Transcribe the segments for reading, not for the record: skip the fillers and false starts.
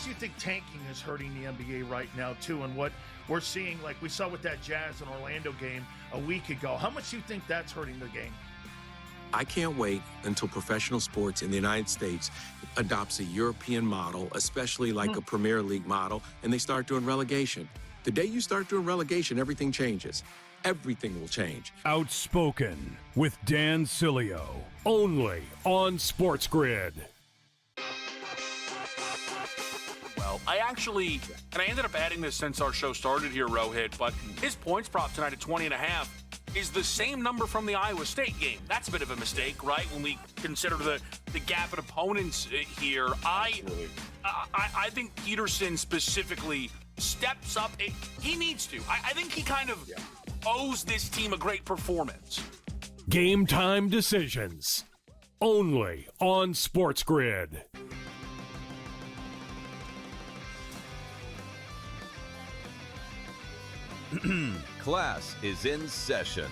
do you think tanking is hurting the NBA right now, too? And what we're seeing, like we saw with that Jazz and Orlando game a week ago, how much do you think that's hurting the game? I can't wait until professional sports in the United States adopts a European model, especially like a Premier League model, and they start doing relegation. The day you start doing relegation, everything changes. Everything will change. Outspoken with Dan Cilio, only on SportsGrid. Well, I ended up adding this since our show started here, Rohit, but his points prop tonight at 20.5 is the same number from the Iowa State game. That's a bit of a mistake, right? When we consider the gap in opponents here. I think Peterson specifically steps up. He needs to. I think he kind of owes this team a great performance. Game time decisions. Only on SportsGrid. Class is in session.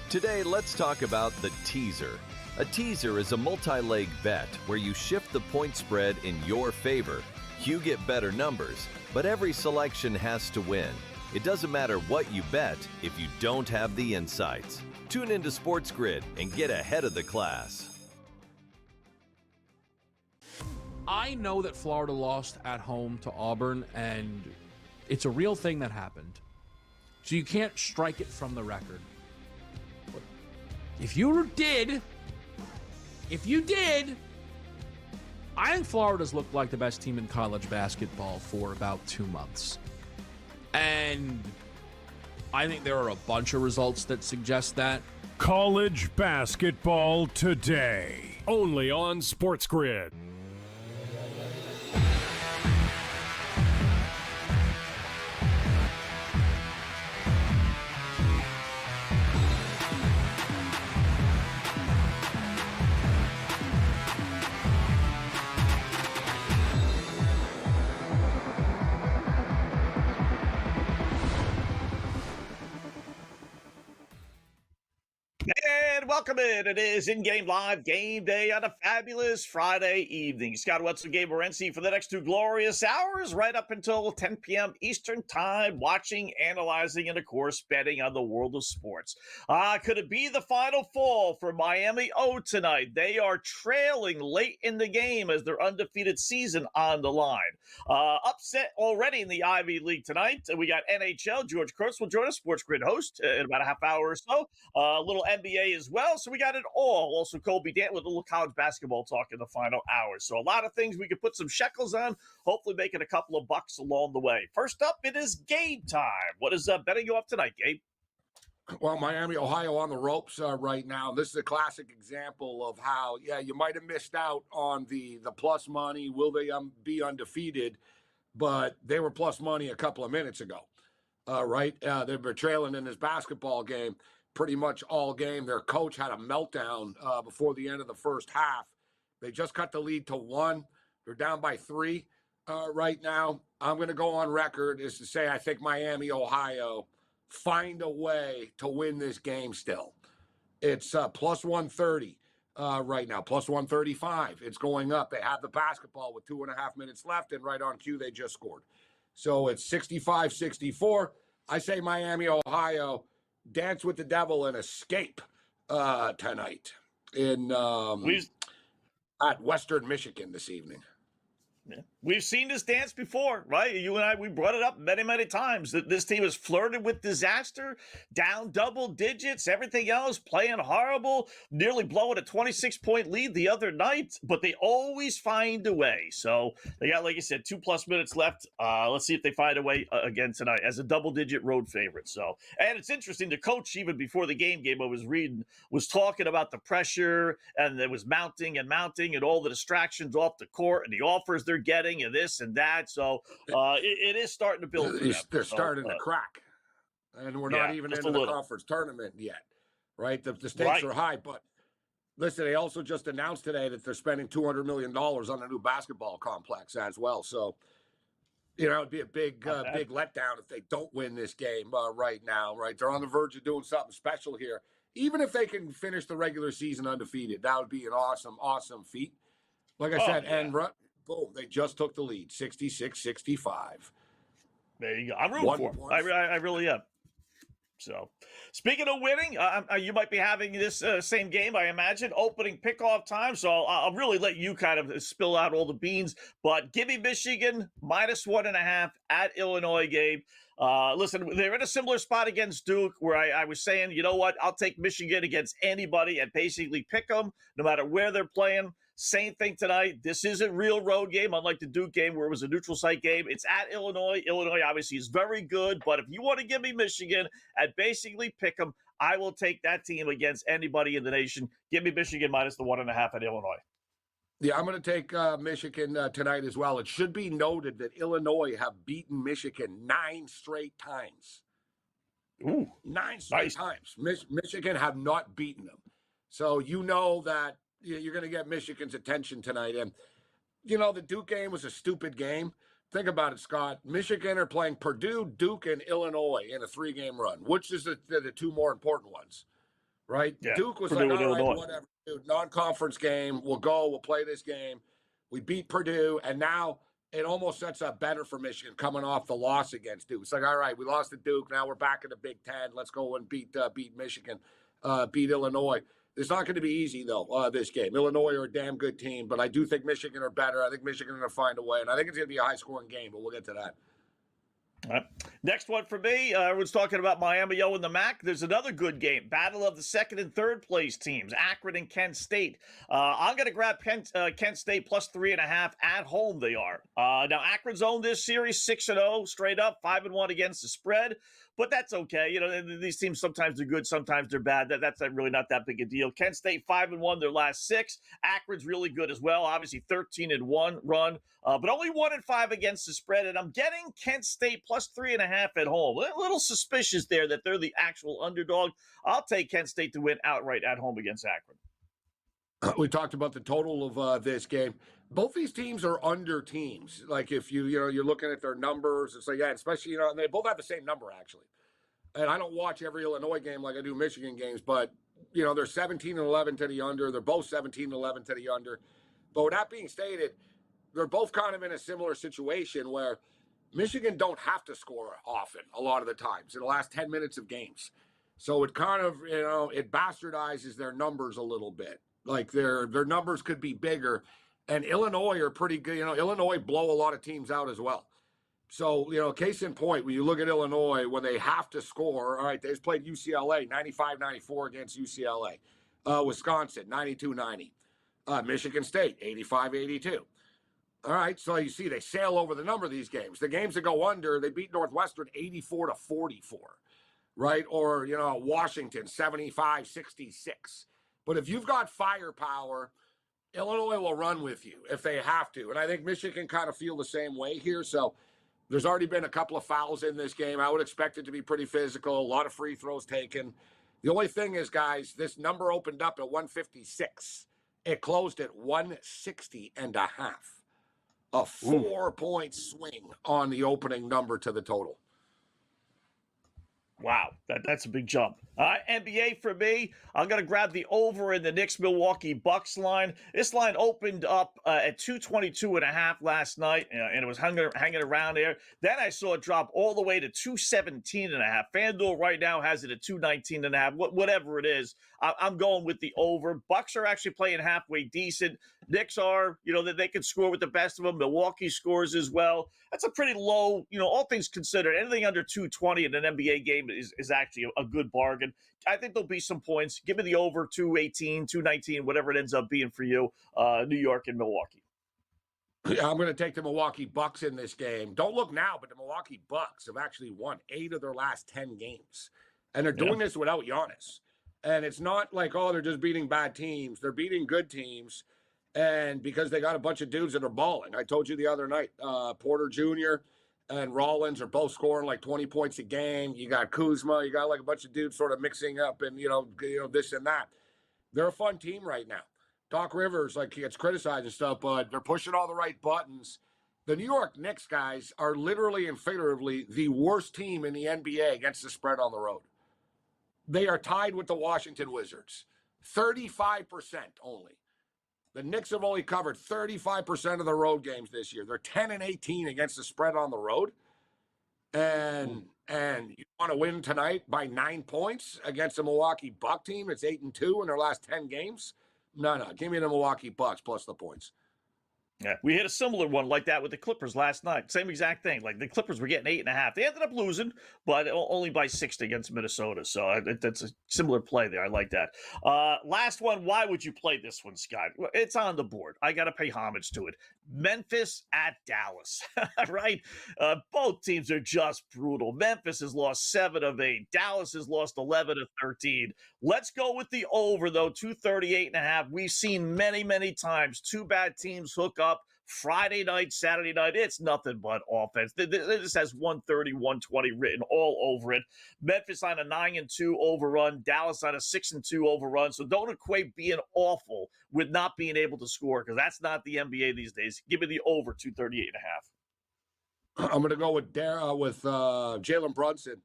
Today, let's talk about the teaser. A teaser is a multi-leg bet where you shift the point spread in your favor. You get better numbers, but every selection has to win. It doesn't matter what you bet if you don't have the insights. Tune into SportsGrid and get ahead of the class. I know that Florida lost at home to Auburn, and it's a real thing that happened. So you can't strike it from the record. But if you did, I think Florida's looked like the best team in college basketball for about 2 months. And I think there are a bunch of results that suggest that. College basketball today, only on SportsGrid. And welcome in. It is in-game live game day on a fabulous Friday evening. Scott Wetzel and Gabriel Morency for the next 2 glorious hours, right up until 10 p.m. Eastern time, watching, analyzing, and, of course, betting on the world of sports. Could it be the Final Four for Miami O tonight? They are trailing late in the game as their undefeated season on the line. Upset already in the Ivy League tonight. We got NHL. George Kurtz will join us, SportsGrid host, in about a half hour or so. A little NBA as well. So we got it all. Also, Colby Dant with a little college basketball talk in the final hour. So a lot of things we could put some shekels on, hopefully making a couple of bucks along the way. First up, it is game time. What is betting you up tonight, Gabe? Well, Miami, Ohio on the ropes right now. This is a classic example of how, you might have missed out on the plus money. Will they be undefeated? But they were plus money a couple of minutes ago, right? They were trailing in this basketball game pretty much all game. Their coach had a meltdown before the end of the first half. They just cut the lead to 1. They're down by 3 right now. I'm going to go on record as to say I think Miami, Ohio find a way to win this game still. It's plus 130 right now, plus 135. It's going up. They have the basketball with 2.5 minutes left, and right on cue, they just scored. So it's 65-64. I say Miami, Ohio dance with the devil and escape tonight in at Western Michigan this evening. Yeah. We've seen this dance before, right? You and I, we brought it up many, many times that this team has flirted with disaster, down double digits, everything else, playing horrible, nearly blowing a 26-point lead the other night, but they always find a way. So they got, like you said, 2+ minutes left. Let's see if they find a way again tonight as a double-digit road favorite. So, and it's interesting, the coach, even before the game I was reading, was talking about the pressure, and it was mounting and all the distractions off the court and the offers they're getting and this and that. So it is starting to build. They're starting to crack. And we're not even into the conference tournament yet, right? The stakes are high. But listen, they also just announced today that they're spending $200 million on a new basketball complex as well. So, it'd be a big letdown if they don't win this game right now, right? They're on the verge of doing something special here. Even if they can finish the regular season undefeated, that would be an awesome, awesome feat. Like I said, and Boom. They just took the lead, 66-65. There you go. I'm rooting for him. I really am. So, speaking of winning, you might be having this same game, I imagine, opening pickoff time. So I'll really let you kind of spill out all the beans. But give me Michigan -1.5 at Illinois, Gabe. Listen, they're in a similar spot against Duke where I was saying, you know what, I'll take Michigan against anybody and basically pick them no matter where they're playing. Same thing tonight. This is a real road game, unlike the Duke game where it was a neutral site game. It's at Illinois. Illinois obviously is very good, but if you want to give me Michigan and basically pick them, I will take that team against anybody in the nation. Give me Michigan -1.5 at Illinois. Yeah, I'm going to take Michigan tonight as well. It should be noted that Illinois have beaten Michigan 9 straight times. Ooh, 9 straight times. Michigan have not beaten them. So you know that you're going to get Michigan's attention tonight. And, you know, the Duke game was a stupid game. Think about it, Scott. Michigan are playing Purdue, Duke, and Illinois in a 3-game run. Which is the 2 more important ones, right? Yeah, Duke was Purdue like, all right, Illinois. whatever, dude, non-conference game. We'll play this game. We beat Purdue, and now it almost sets up better for Michigan coming off the loss against Duke. It's like, all right, we lost to Duke. Now we're back in the Big Ten. Let's go and beat Michigan, beat Illinois. It's not going to be easy, though, this game. Illinois are a damn good team, but I do think Michigan are better. I think Michigan are going to find a way, and I think it's going to be a high-scoring game, but we'll get to that. All right. Next one for me, everyone's talking about Miami O and the MAC. There's another good game. Battle of the second and third place teams, Akron and Kent State. I'm going to grab Kent State +3.5 at home they are. Now, Akron's owned this series 6-0 straight up, 5-1 against the spread. But that's okay. You know, these teams sometimes are good, sometimes they're bad. That's really not that big a deal. Kent State 5-1 their last 6. Akron's really good as well. Obviously 13-1 run, but only 1-5 against the spread. And I'm getting Kent State +3.5 at home. A little suspicious there that they're the actual underdog. I'll take Kent State to win outright at home against Akron. We talked about the total of this game. Both these teams are under teams. Like if you're looking at their numbers, it's like, yeah, especially, and they both have the same number actually. And I don't watch every Illinois game like I do Michigan games, but they're 17-11 to the under. They're both 17-11 to the under. But with that being stated, they're both kind of in a similar situation where Michigan don't have to score often a lot of the times in the last 10 minutes of games. So it kind of, it bastardizes their numbers a little bit. Like their numbers could be bigger. And Illinois are pretty good. Illinois blow a lot of teams out as well. So, case in point, when you look at Illinois, when they have to score, all right, they just played UCLA 95-94 against UCLA. Wisconsin 92-90. Michigan State 85-82. All right, so you see they sail over the number of these games. The games that go under, they beat Northwestern 84-44, right? Or, Washington 75-66. But if you've got firepower, Illinois will run with you if they have to. And I think Michigan kind of feel the same way here. So there's already been a couple of fouls in this game. I would expect it to be pretty physical, a lot of free throws taken. The only thing is, guys, this number opened up at 156. It closed at 160.5. A 4-point swing on the opening number to the total. Wow, that's a big jump. NBA for me, I'm going to grab the over in the Knicks-Milwaukee Bucks line. This line opened up at 222.5 last night, and it was hanging around there. Then I saw it drop all the way to 217.5. FanDuel right now has it at 219.5. Whatever it is, I'm going with the over. Bucks are actually playing halfway decent. Knicks are, that they can score with the best of them. Milwaukee scores as well. That's a pretty low, all things considered. Anything under 220 in an NBA game is actually a good bargain. I think there'll be some points. Give me the over 218, 219, whatever it ends up being for you, New York and Milwaukee. Yeah, I'm going to take the Milwaukee Bucks in this game. Don't look now, but the Milwaukee Bucks have actually won 8 of their last 10 games. And they're doing this without Giannis. And it's not like, they're just beating bad teams. They're beating good teams. And because they got a bunch of dudes that are balling. I told you the other night, Porter Jr. and Rollins are both scoring like 20 points a game. You got Kuzma. You got like a bunch of dudes sort of mixing up and, this and that. They're a fun team right now. Doc Rivers, he gets criticized and stuff, but they're pushing all the right buttons. The New York Knicks, guys, are literally and figuratively the worst team in the NBA against the spread on the road. They are tied with the Washington Wizards. 35% only. The Knicks have only covered 35% of the road games this year. They're 10-18 against the spread on the road. And you want to win tonight by 9 points against the Milwaukee Buck team? It's 8-2 in their last 10 games. No, give me the Milwaukee Bucks plus the points. Yeah, we had a similar one like that with the Clippers last night. Same exact thing. Like the Clippers were getting 8.5. They ended up losing, but only by 6 against Minnesota. So that's a similar play there. I like that. Last one. Why would you play this one, Scott? It's on the board. I got to pay homage to it. Memphis at Dallas, right? Both teams are just brutal. Memphis has lost 7 of 8. Dallas has lost 11 of 13. Let's go with the over, though, 238.5. We've seen many, many times 2 bad teams hook up Friday night, Saturday night. It's nothing but offense. This has 130, 120 written all over it. Memphis on a 9-2 overrun. Dallas on a 6-2 overrun. So don't equate being awful with not being able to score, because that's not the NBA these days. Give me the over 238.5. I'm going to go with Jalen Brunson.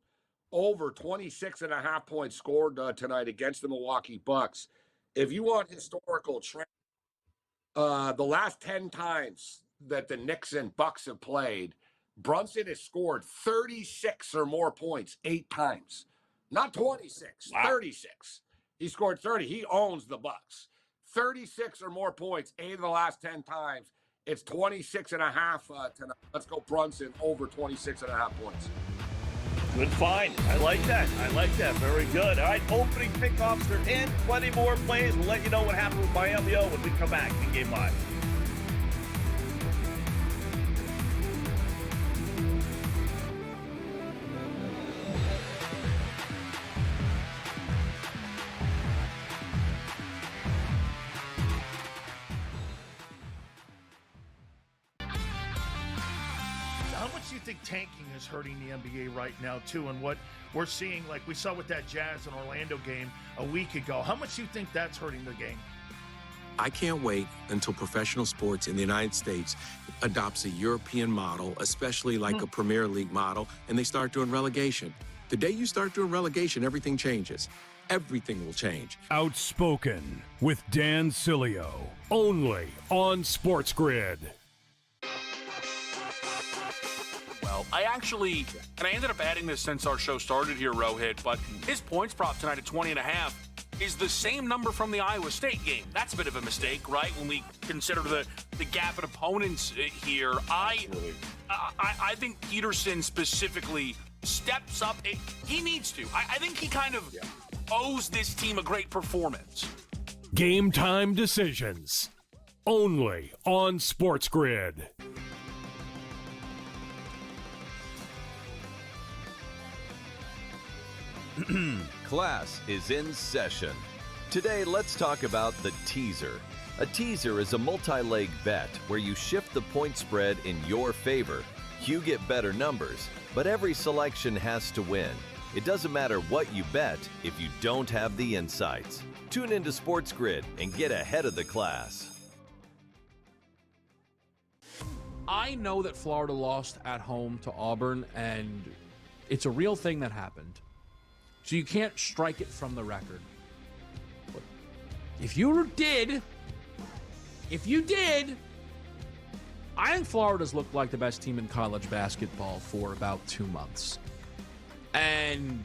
Over 26.5 points scored tonight against the Milwaukee Bucks. If you want historical trend, the last 10 times that the Knicks and Bucks have played, Brunson has scored 36 or more points 8 times. Not 26, wow. 36. He scored 30. He owns the Bucks. 36 or more points 8 of the last 10 times. It's 26.5 tonight. Let's go Brunson over 26.5 points. Good find. I like that. Very good. All right, opening pickoffs are in. Plenty more plays. We'll let you know what happened with Miami when we come back in Game Live. think tanking is hurting the NBA right now, too, and what we're seeing, like we saw with that Jazz and Orlando game a week ago. How much do you think that's hurting the game? I can't wait until professional sports in the United States adopts a European model, especially like a Premier League model, and they start doing relegation. The day you start doing relegation, everything changes. Everything will change. Outspoken with Dan Cilio, only on SportsGrid. Well, I ended up adding this since our show started here, Rohit, but his points prop tonight at 20.5 is the same number from the Iowa State game. That's a bit of a mistake, right? When we consider the gap in opponents here. I think Peterson specifically steps up. He needs to. I think he kind of owes this team a great performance. Game time decisions. Only on SportsGrid. Class is in session. Today, let's talk about the teaser. A teaser is a multi-leg bet where you shift the point spread in your favor. You get better numbers, but every selection has to win. It doesn't matter what you bet if you don't have the insights. Tune into SportsGrid and get ahead of the class. I know that Florida lost at home to Auburn, and it's a real thing that happened. So you can't strike it from the record. But if you did, I think Florida's looked like the best team in college basketball for about 2 months. And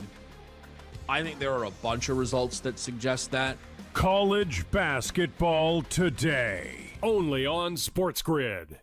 I think there are a bunch of results that suggest that. College basketball today, only on SportsGrid.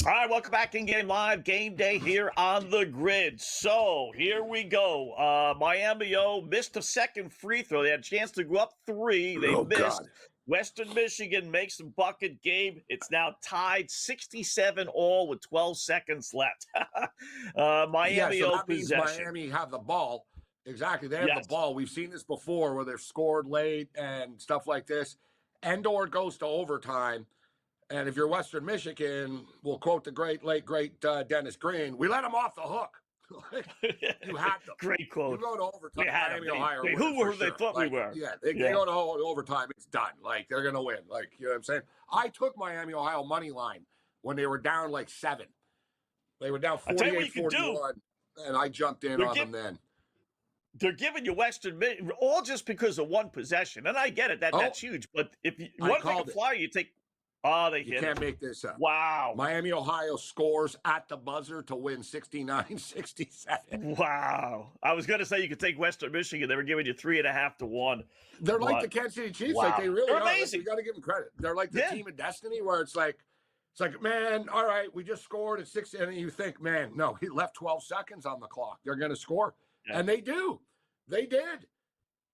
All right, welcome back in Game Live, Game Day here on the grid. So here we go. Miami missed a second free throw. They had a chance to go up 3. They missed. God. Western Michigan makes a bucket game. It's now tied 67 all with 12 seconds left. Miami so that possession. Means Miami have the ball. Exactly. They have the ball. We've seen this before where they've scored late and stuff like this. And/or goes to overtime. And if you're Western Michigan, we'll quote the late great Dennis Green, we let them off the hook. Like, you had them. Great You quote. go to overtime. We had Miami, them. Ohio. Wait, win who for were they sure. thought Like, we were? Yeah, they go to overtime. It's done. Like, they're going to win. Like, you know what I'm saying? I took Miami, Ohio money line when they were down like 7. They were down 48-41, and I jumped in on them then. They're giving you Western all just because of one possession, and I get it. That's huge. But if you want to take a flyer, you take. Oh, they hit. You can't make this up. Wow. Miami, Ohio scores at the buzzer to win 69-67. Wow. I was going to say you could take Western Michigan. They were giving you 3.5 to 1. They're like the Kansas City Chiefs. Wow. Like they really They're are. amazing. Like, you got to give them credit. They're like the team of destiny where it's like, man, all right, we just scored at 6. And you think, man, no, he left 12 seconds on the clock. They're going to score. Yeah. And they do. They did.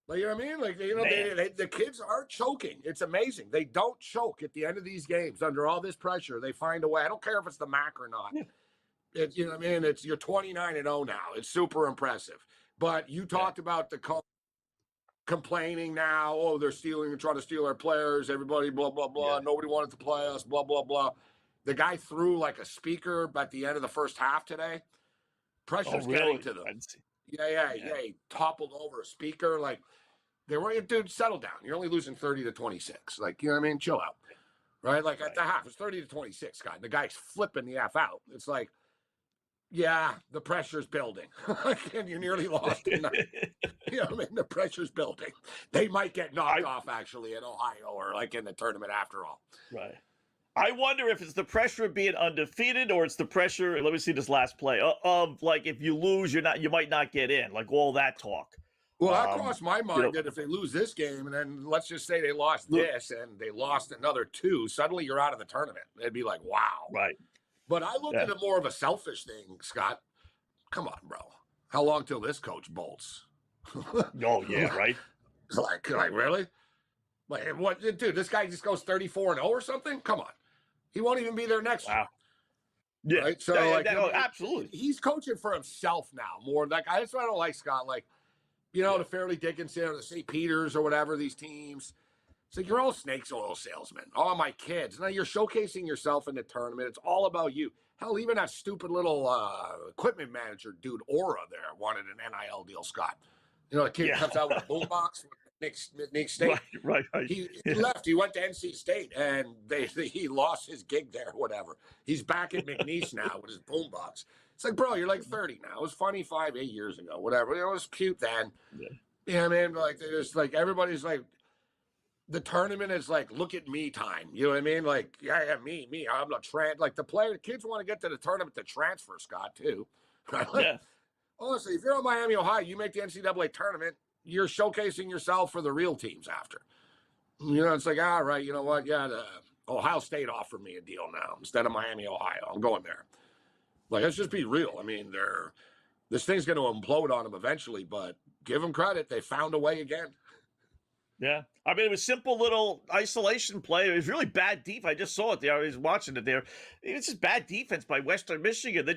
Like, you know what I mean? Like, you know, the kids are choking. It's amazing. They don't choke at the end of these games under all this pressure. They find a way. I don't care if it's the MAC or not. Yeah. You know what I mean? You're 29-0 now. It's super impressive. But you talked about the complaining now. Oh, they're stealing and trying to steal our players. Everybody, blah, blah, blah. Yeah. Nobody wanted to play us, blah, blah, blah. The guy threw like a speaker at the end of the first half today. Pressure's getting to them. Yeah. He toppled over a speaker. Like, they were, dude, settle down. You're only losing 30-26. Like, you know what I mean? Chill out. Right? Like, at the half, it's 30-26, guy. And the guy's flipping the F out. It's like, yeah, the pressure's building. And you nearly lost tonight. You know what I mean? The pressure's building. They might get knocked off, actually, in Ohio or, like, in the tournament after all. Right. I wonder if it's the pressure of being undefeated or it's the pressure, let me see this last play, of like if you lose, you might not get in, like all that talk. Well, that crossed my mind that if they lose this game and then let's just say they lost this and they lost another 2, suddenly you're out of the tournament. It'd be like, wow. Right. But I look at it more of a selfish thing, Scott. Come on, bro. How long till this coach bolts? Oh, yeah, right? Like really? Like, what, dude, this guy just goes 34-0 or something? Come on. He won't even be there next year. Yeah. Right? So, absolutely. He's coaching for himself now more. Like, that's what I don't like, Scott. Like, you know, the Fairleigh Dickinson or the St. Peter's or whatever, these teams. It's like, you're all snakes oil salesmen. Oh, my kids. Now you're showcasing yourself in the tournament. It's all about you. Hell, even that stupid little equipment manager dude, Aura, there, wanted an NIL deal, Scott. You know, the kid comes out with a boombox. Nick State. Right. He left. He went to NC State, and he lost his gig there, whatever. He's back at McNeese now with his boombox. It's like, bro, you're like 30 now. It was funny 5-8 years ago, whatever. It was cute then. Yeah. You know what I mean? Like, they just, like, everybody's like, the tournament is like, look at me time. You know what I mean? Like, yeah, me. I'm not like the kids want to get to the tournament to transfer, Scott, too. Right? Like, honestly, if you're on Miami, Ohio, you make the NCAA tournament, you're showcasing yourself for the real teams after. You know, it's like, all right, you know what? Yeah, Ohio State offered me a deal now instead of Miami, Ohio. I'm going there. Like, let's just be real. I mean, this thing's going to implode on them eventually, but give them credit. They found a way again. Yeah. I mean, it was simple little isolation play. It was really bad defense. I just saw it there. I was watching it there. It was just bad defense by Western Michigan.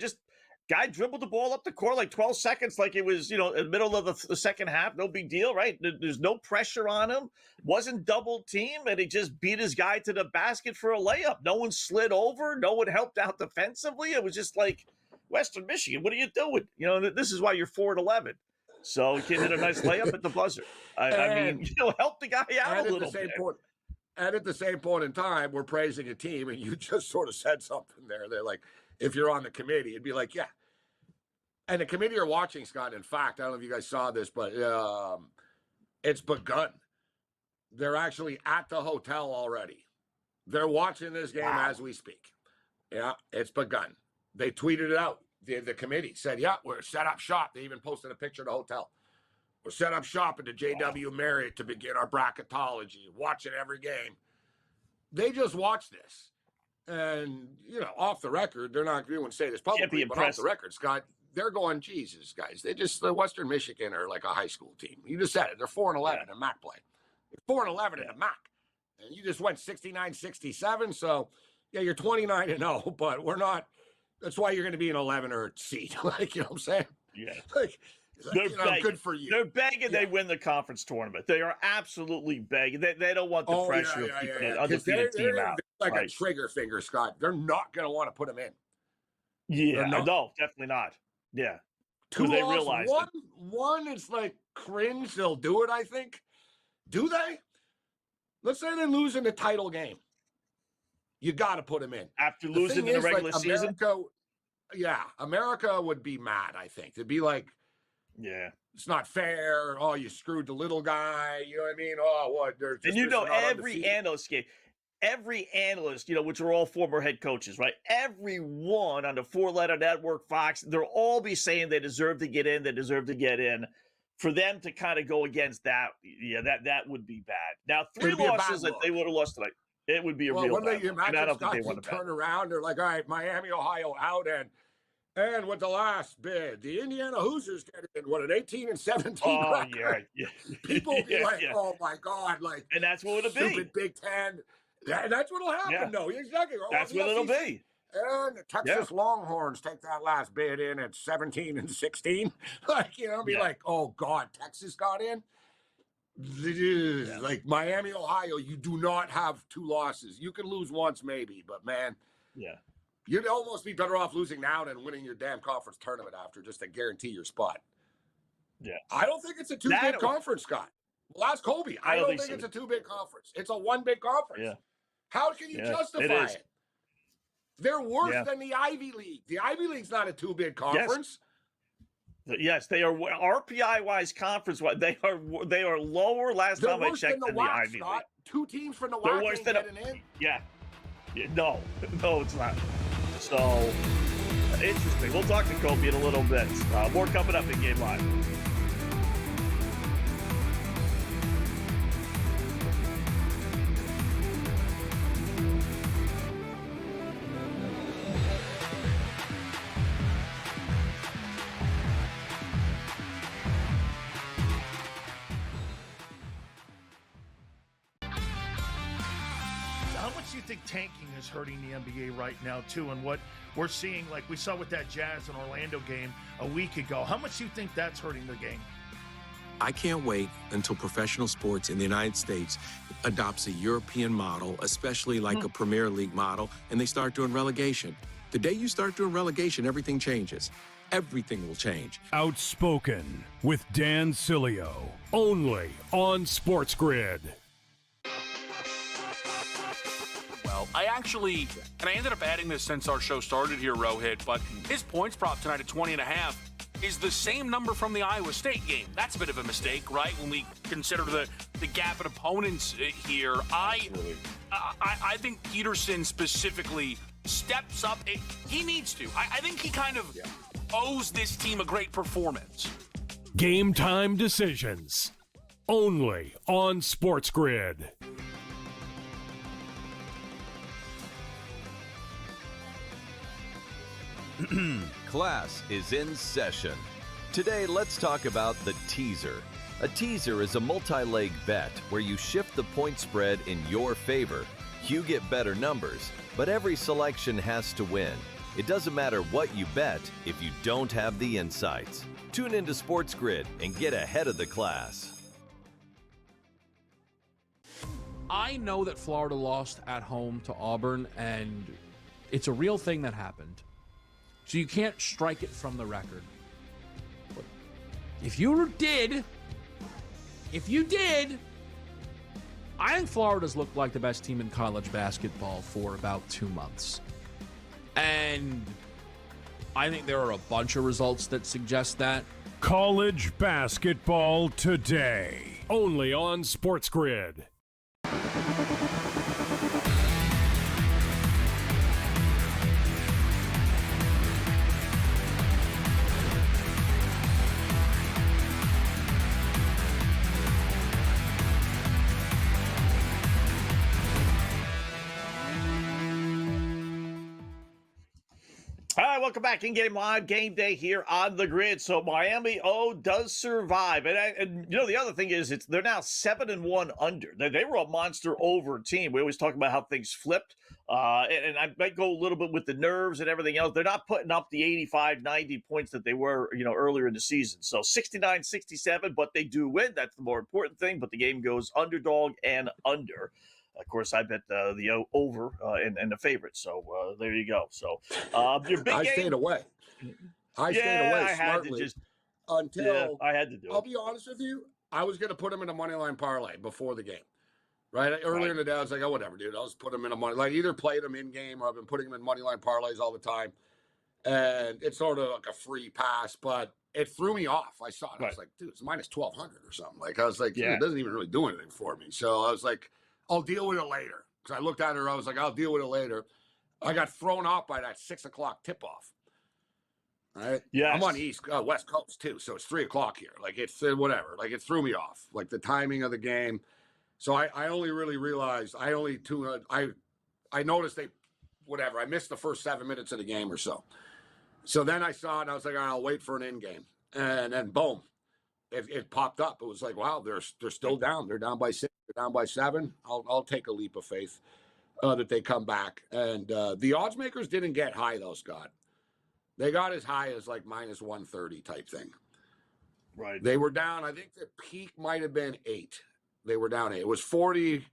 Guy dribbled the ball up the court like 12 seconds, like it was, in the middle of the second half. No big deal, right? There's no pressure on him. Wasn't double teamed, and he just beat his guy to the basket for a layup. No one slid over. No one helped out defensively. It was just like, Western Michigan, what are you doing? This is why you're 4-11. So he can hit a nice layup at the buzzer. I mean, help the guy out a little bit. And at the same point in time, we're praising a team, and you just sort of said something there. They're like, if you're on the committee, it'd be like, yeah. And the committee are watching, Scott. In fact, I don't know if you guys saw this, but it's begun. They're actually at the hotel already. They're watching this game as we speak. Yeah, it's begun. They tweeted it out. The committee said, yeah, we're set up shop. They even posted a picture of the hotel. We're set up shop at the JW Marriott to begin our bracketology, watching every game. They just watched this. And, off the record, they're not going to say this publicly, but off the record, Scott, they're going, Jesus, guys. The Western Michigan are like a high school team. You just said it. They're 4-11 in MAC play. They're 4-11 in the MAC. And you just went 69-67. So, yeah, you're 29-0, but we're not. That's why you're going to be an 11 or seed. Like, you know what I'm saying? Yeah. They're begging. Good for you. They're begging they win the conference tournament. They are absolutely begging. They don't want the pressure of keeping an undefeated team out. Like a trigger finger, Scott. They're not going to want to put them in. Yeah, no, definitely not. Yeah. Two they loss, realized it. one is like cringe. They'll do it, I think. Do they? Let's say they lose in the title game. You got to put them in. After The losing thing in the is, regular like, season? America would be mad, I think. It'd be like, Yeah. it's not fair. Oh, you screwed the little guy. You know what I mean? Oh, what? They're just, And you know, not every undefeated. analyst, which are all former head coaches, right? Everyone on the four-letter network, Fox, they'll all be saying they deserve to get in. They deserve to get in. For them to kind of go against that, that would be bad. Now, three It'd be a bad losses that they look. would have lost tonight, it would be a Well, real when bad they look. And I don't think they imagine want Scott to turn around, they're like, all right, Miami, Ohio out, and with the last bid, the Indiana Hoosiers get in, what, an 18-17 Oh, record? yeah. People will be Yeah, like, yeah. oh my God, like, And that's what it'll be. stupid Big Ten. That's what'll happen, Yeah. though. Exactly. Or That's the what it'll SEC. be. And the Texas Longhorns take that last bid in at 17-16. Like, be Yeah. like, oh God, Texas got in. Like Miami, Ohio, you do not have two losses. You can lose once, maybe, but man, Yeah. you'd almost be better off losing now than winning your damn conference tournament after, just to guarantee your spot. Yeah. I don't think it's a two-bid conference, Scott. Well, ask Kobe. I don't think so. it's a two-bid conference. It's a one-bid conference. Yeah. How can you justify is. it? They're worse than the Ivy League. The Ivy League's not a two-bid conference. Yes, they are RPI-wise, conference-wise. They are lower. Last time I checked, than the Ivy League. Two teams from the They're WAC worse ain't than getting in. Yeah. No, it's not. So interesting. We'll talk to Kobe in a little bit. More coming up in Game Live. How much do you think tanking is hurting the NBA right now, too? And what we're seeing, like we saw with that Jazz and Orlando game a week ago, how much do you think that's hurting the game? I can't wait until professional sports in the United States adopts a European model, especially like a Premier League model, and they start doing relegation. The day you start doing relegation, everything changes. Everything will change. Outspoken with Dan Cilio, only on SportsGrid. Well, I ended up adding this since our show started here, Rohit, but his points prop tonight at 20.5 is the same number from the Iowa State game. That's a bit of a mistake, right? When we consider the gap in opponents here. I think Peterson specifically steps up. He needs to. I think he kind of owes this team a great performance. Game time decisions. Only on SportsGrid. Class is in session. Today, let's talk about the teaser. A teaser is a multi-leg bet where you shift the point spread in your favor. You get better numbers, but every selection has to win. It doesn't matter what you bet if you don't have the insights. Tune into SportsGrid and get ahead of the class. I know that Florida lost at home to Auburn, and it's a real thing that happened. So you can't strike it from the record. But if you did, I think Florida's looked like the best team in college basketball for about 2 months. And I think there are a bunch of results that suggest that. College basketball today, only on SportsGrid. All right, welcome back. In-game live game day here on the grid. So Miami does survive, and the other thing is they're now 7-1 under. They were a monster over team. We always talk about how things flipped, and I might go a little bit with the nerves and everything else. They're not putting up the 85, 90 points that they were earlier in the season. So 69-67, but they do win. That's the more important thing. But the game goes underdog and under. Of course, I bet the over and the favorite. So there you go. So your big I game. stayed away. I stayed away I had to smartly just. until I had to do I'll it. be honest with you. I was going to put him in a money line parlay before the game. Right? Earlier in the day, I was like, oh, whatever, dude. I'll just put him in a money line. Either played him in game or I've been putting him in money line parlays all the time. And it's sort of like a free pass, but it threw me off. I saw it. I was like, dude, it's minus 1,200 or something. Like, I was like, dude, it doesn't even really do anything for me. So I was like, I'll deal with it later. Because I looked at her. I was like, I'll deal with it later. I got thrown off by that 6 o'clock tip off. Right? Yeah, I'm on West Coast too, so it's 3 o'clock here. Like it's whatever. Like it threw me off. Like the timing of the game. So I only really realized I noticed I missed the first 7 minutes of the game or so. So then I saw it and I was like, all right, I'll wait for an in game, and then boom, it popped up. It was like, wow, they're still down. They're down by 6. They're down by 7. I'll take a leap of faith that they come back. And the odds makers didn't get high though, Scott. They got as high as like minus 130 type thing. Right. They were down. I think the peak might have been 8. They were down 8. It was 40,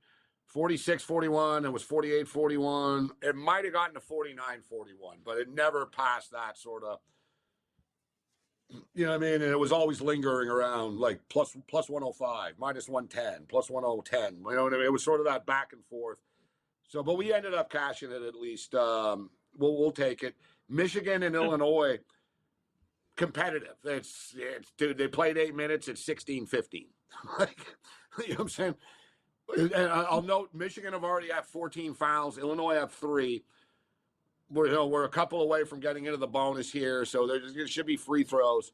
46, 41. It was 48, 41. It might have gotten to 49, 41, but it never passed that sort of, you know what I mean? And it was always lingering around like plus 105, minus 110, plus 1010. You know what I mean? It was sort of that back and forth. So, but we ended up cashing it at least. We'll take it. Michigan and Illinois, competitive. It's dude, they played 8 minutes at 16-15. Like, you know what I'm saying? And I'll note Michigan have already had 14 fouls. Illinois have 3. We're a couple away from getting into the bonus here, so there should be free throws.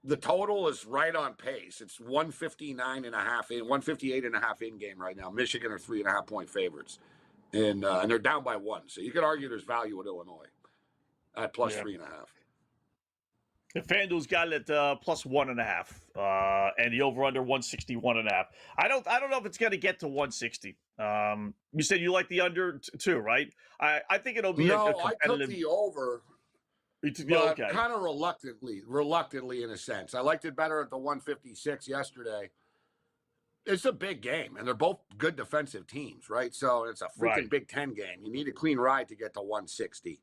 The total is right on pace. It's 158 and a half in game right now. Michigan are 3.5 point favorites, and they're down by 1. So you could argue there's value at Illinois at plus 3.5. And FanDuel's got it at plus 1.5, and the over/under 161.5. I don't know if it's going to get to 160. You said you like the under too, right? I think it'll be a competitive. I took the over. But kind of reluctantly in a sense. I liked it better at the 156 yesterday. It's a big game, and they're both good defensive teams, right? So it's a freaking Big Ten game. You need a clean ride to get to 160.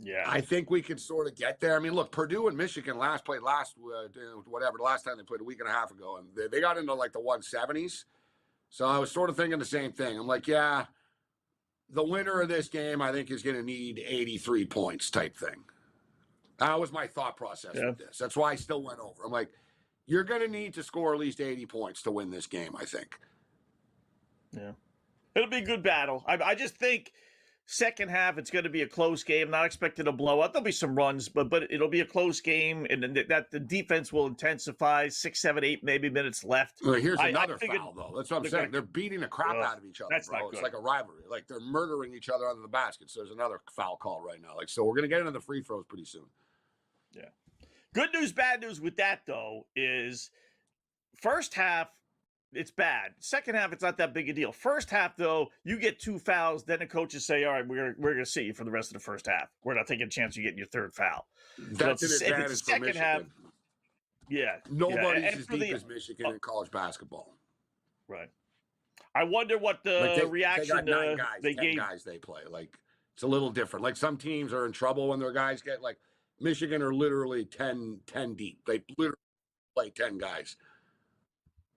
Yeah, I think we could sort of get there. I mean, look, Purdue and Michigan the last time they played a week and a half ago, and they got into like the 170s. So I was sort of thinking the same thing. I'm like, yeah, the winner of this game, I think, is going to need 83 points type thing. That was my thought process with this. That's why I still went over. I'm like, you're going to need to score at least 80 points to win this game, I think. Yeah. It'll be a good battle. I just think second half, it's going to be a close game. Not expecting a blowout. There'll be some runs, but it'll be a close game, and that the defense will intensify. 6, 7, 8 maybe minutes left. Well, here's another foul, though. That's what I'm saying. They're beating the crap out of each other, that's bro. not good. It's like a rivalry. Like they're murdering each other under the basket. So there's another foul call right now. Like, so we're going to get into the free throws pretty soon. Yeah. Good news, bad news with that, though, is first half, it's bad. Second half, it's not that big a deal. First half, though, you get 2 fouls, then the coaches say, all right, we're going to see you for the rest of the first half. We're not taking a chance of getting your 3rd foul. That's an advantage for Michigan. Half, nobody's as as deep as Michigan in college basketball. Right. I wonder what the reaction they got 9 guys, they 10 gave. guys they play. Like, it's a little different. Like, some teams are in trouble when their guys get, like, Michigan are literally 10 deep. They literally play 10 guys.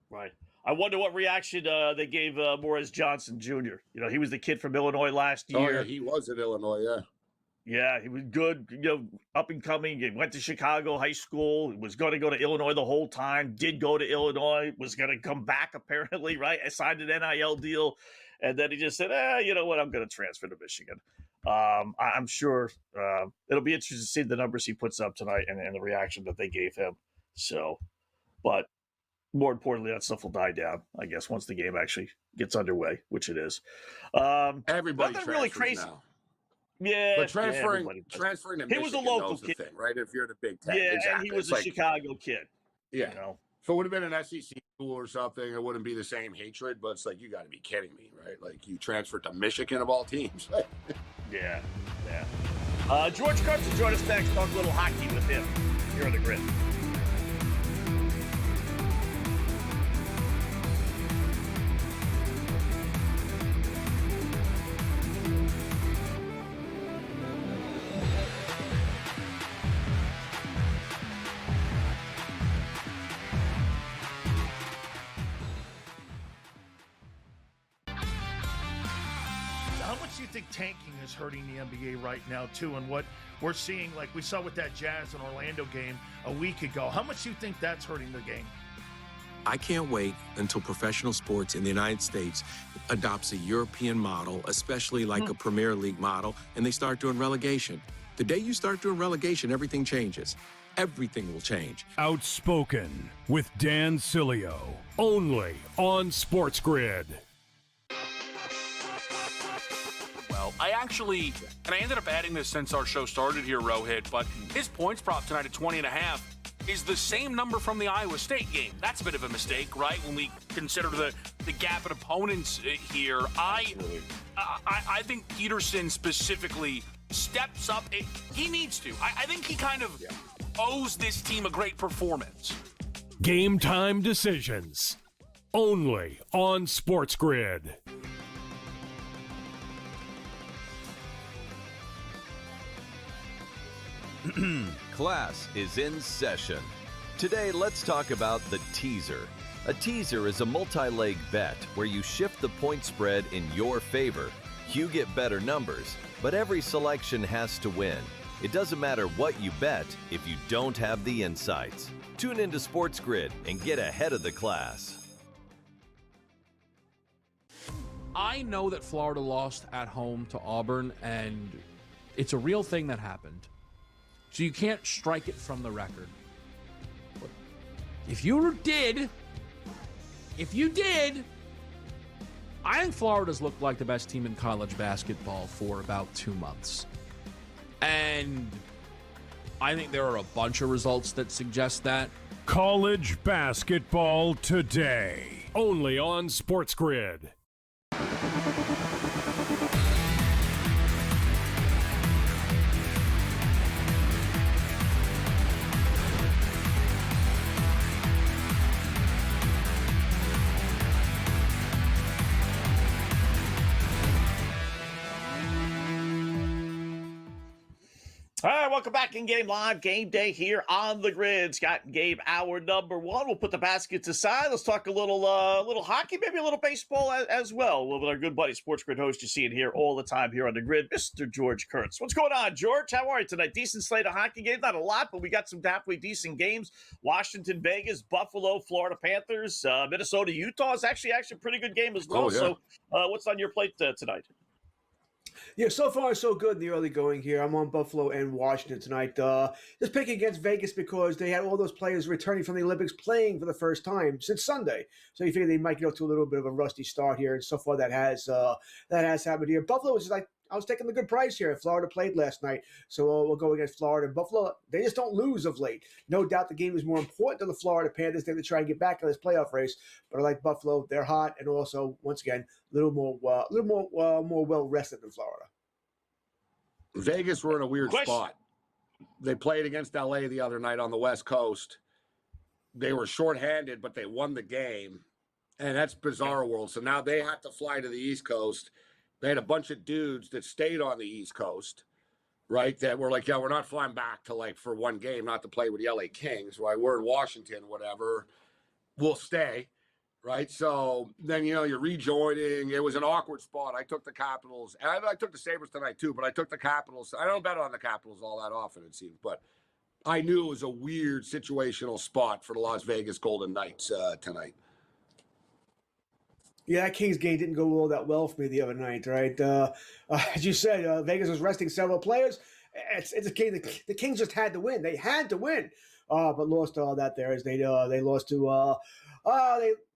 Right. I wonder what reaction they gave Morris Johnson Jr. You know, he was the kid from Illinois last year. Oh, yeah, he was at Illinois, yeah. Yeah, he was good, up and coming. He went to Chicago High School. He was going to go to Illinois the whole time. Did go to Illinois. Was going to come back, apparently, right? I signed an NIL deal. And then he just said, you know what? I'm going to transfer to Michigan. I'm sure it'll be interesting to see the numbers he puts up tonight and the reaction that they gave him. So, but more importantly, that stuff will die down, I guess, once the game actually gets underway, which it is. Everybody nothing really crazy now. Yeah, but transferring to Michigan, he was a local kid, thing, right? If you're the Big Ten, yeah, exactly. And he was a Chicago kid. Yeah, you know? If it would have been an SEC school or something, it wouldn't be the same hatred. But it's like, you got to be kidding me, right? Like, you transferred to Michigan of all teams. Yeah. George Kurtz will join us next. Talk a little hockey with him here on the Grid. you think tanking is hurting the NBA right now, too, and what we're seeing, like we saw with that Jazz and Orlando game a week ago? How much do you think that's hurting the game? I can't wait until professional sports in the United States adopts a European model, especially like a Premier League model, and they start doing relegation. The day you start doing relegation, everything changes. Everything will change. Outspoken with Dan Cilio, only on SportsGrid. Well, I ended up adding this since our show started here, Rohit, but his points prop tonight at 20.5 is the same number from the Iowa State game. That's a bit of a mistake, right? When we consider the gap in opponents here, I think Peterson specifically steps up. He needs to. I think he kind of owes this team a great performance. Game time decisions, only on SportsGrid. Class is in session. Today, let's talk about the teaser. A teaser is a multi-leg bet where you shift the point spread in your favor. You get better numbers, but every selection has to win. It doesn't matter what you bet if you don't have the insights. Tune into SportsGrid and get ahead of the class. I know that Florida lost at home to Auburn, and it's a real thing that happened. So you can't strike it from the record. But if you did, I think Florida's looked like the best team in college basketball for about 2 months. And I think there are a bunch of results that suggest that. College basketball today, only on SportsGrid. All right, welcome back in Game Live, Game Day here on the grid. Scott and Gabe, hour number one. We'll put the baskets aside. Let's talk a little hockey, maybe a little baseball as well. With our good buddy, SportsGrid host, you see it here all the time here on the grid, Mr. George Kurtz. What's going on, George? How are you tonight? Decent slate of hockey games, not a lot, but we got some halfway decent games. Washington, Vegas, Buffalo, Florida Panthers, Minnesota, Utah is actually a pretty good game as well. Oh, yeah. So, what's on your plate tonight? Yeah, so far so good in the early going here. I'm on Buffalo and Washington tonight. Just picking against Vegas because they had all those players returning from the Olympics playing for the first time since Sunday. So you figure they might get to a little bit of a rusty start here, and so far that has happened here. Buffalo is like, I was taking the good price here. Florida played last night, so we'll go against Florida. And Buffalo, they just don't lose of late. No doubt the game is more important to the Florida Panthers. They have to try and get back in this playoff race. But I like Buffalo. They're hot, and also, once again, a little more well rested than Florida. Vegas were in a weird spot. They played against LA the other night on the West Coast. They were shorthanded, but they won the game. And that's bizarre world. So now they have to fly to the East Coast. They had a bunch of dudes that stayed on the East Coast, right? That were like, yeah, we're not flying back to like for one game, not to play with the LA Kings, right? We're in Washington, whatever. We'll stay, right? So then, you're rejoining. It was an awkward spot. I took the Capitals. And I took the Sabres tonight too, but I took the Capitals. I don't bet on the Capitals all that often, it seems. But I knew it was a weird situational spot for the Las Vegas Golden Knights tonight. Yeah, that Kings game didn't go all that well for me the other night, right? As you said, Vegas was resting several players. It's a game. The Kings just had to win. They had to win, but lost all that there as they lost to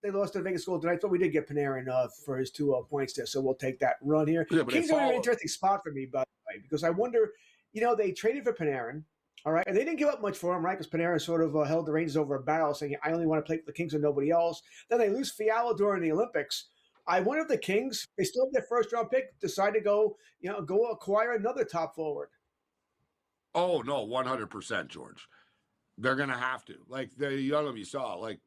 they lost to Vegas Golden Knights. But we did get Panarin for his 2 points there, so we'll take that run here. Yeah, Kings are an interesting spot for me, by the way, because I wonder. They traded for Panarin. All right, and they didn't give up much for him, right? Because Panarin sort of held the Rangers over a barrel, saying, I only want to play for the Kings and nobody else. Then they lose Fiala during the Olympics. I wonder if the Kings, they still have their first-round pick, decide to go acquire another top forward. Oh, no, 100%, George. They're going to have to. Like, I don't know if you saw, like,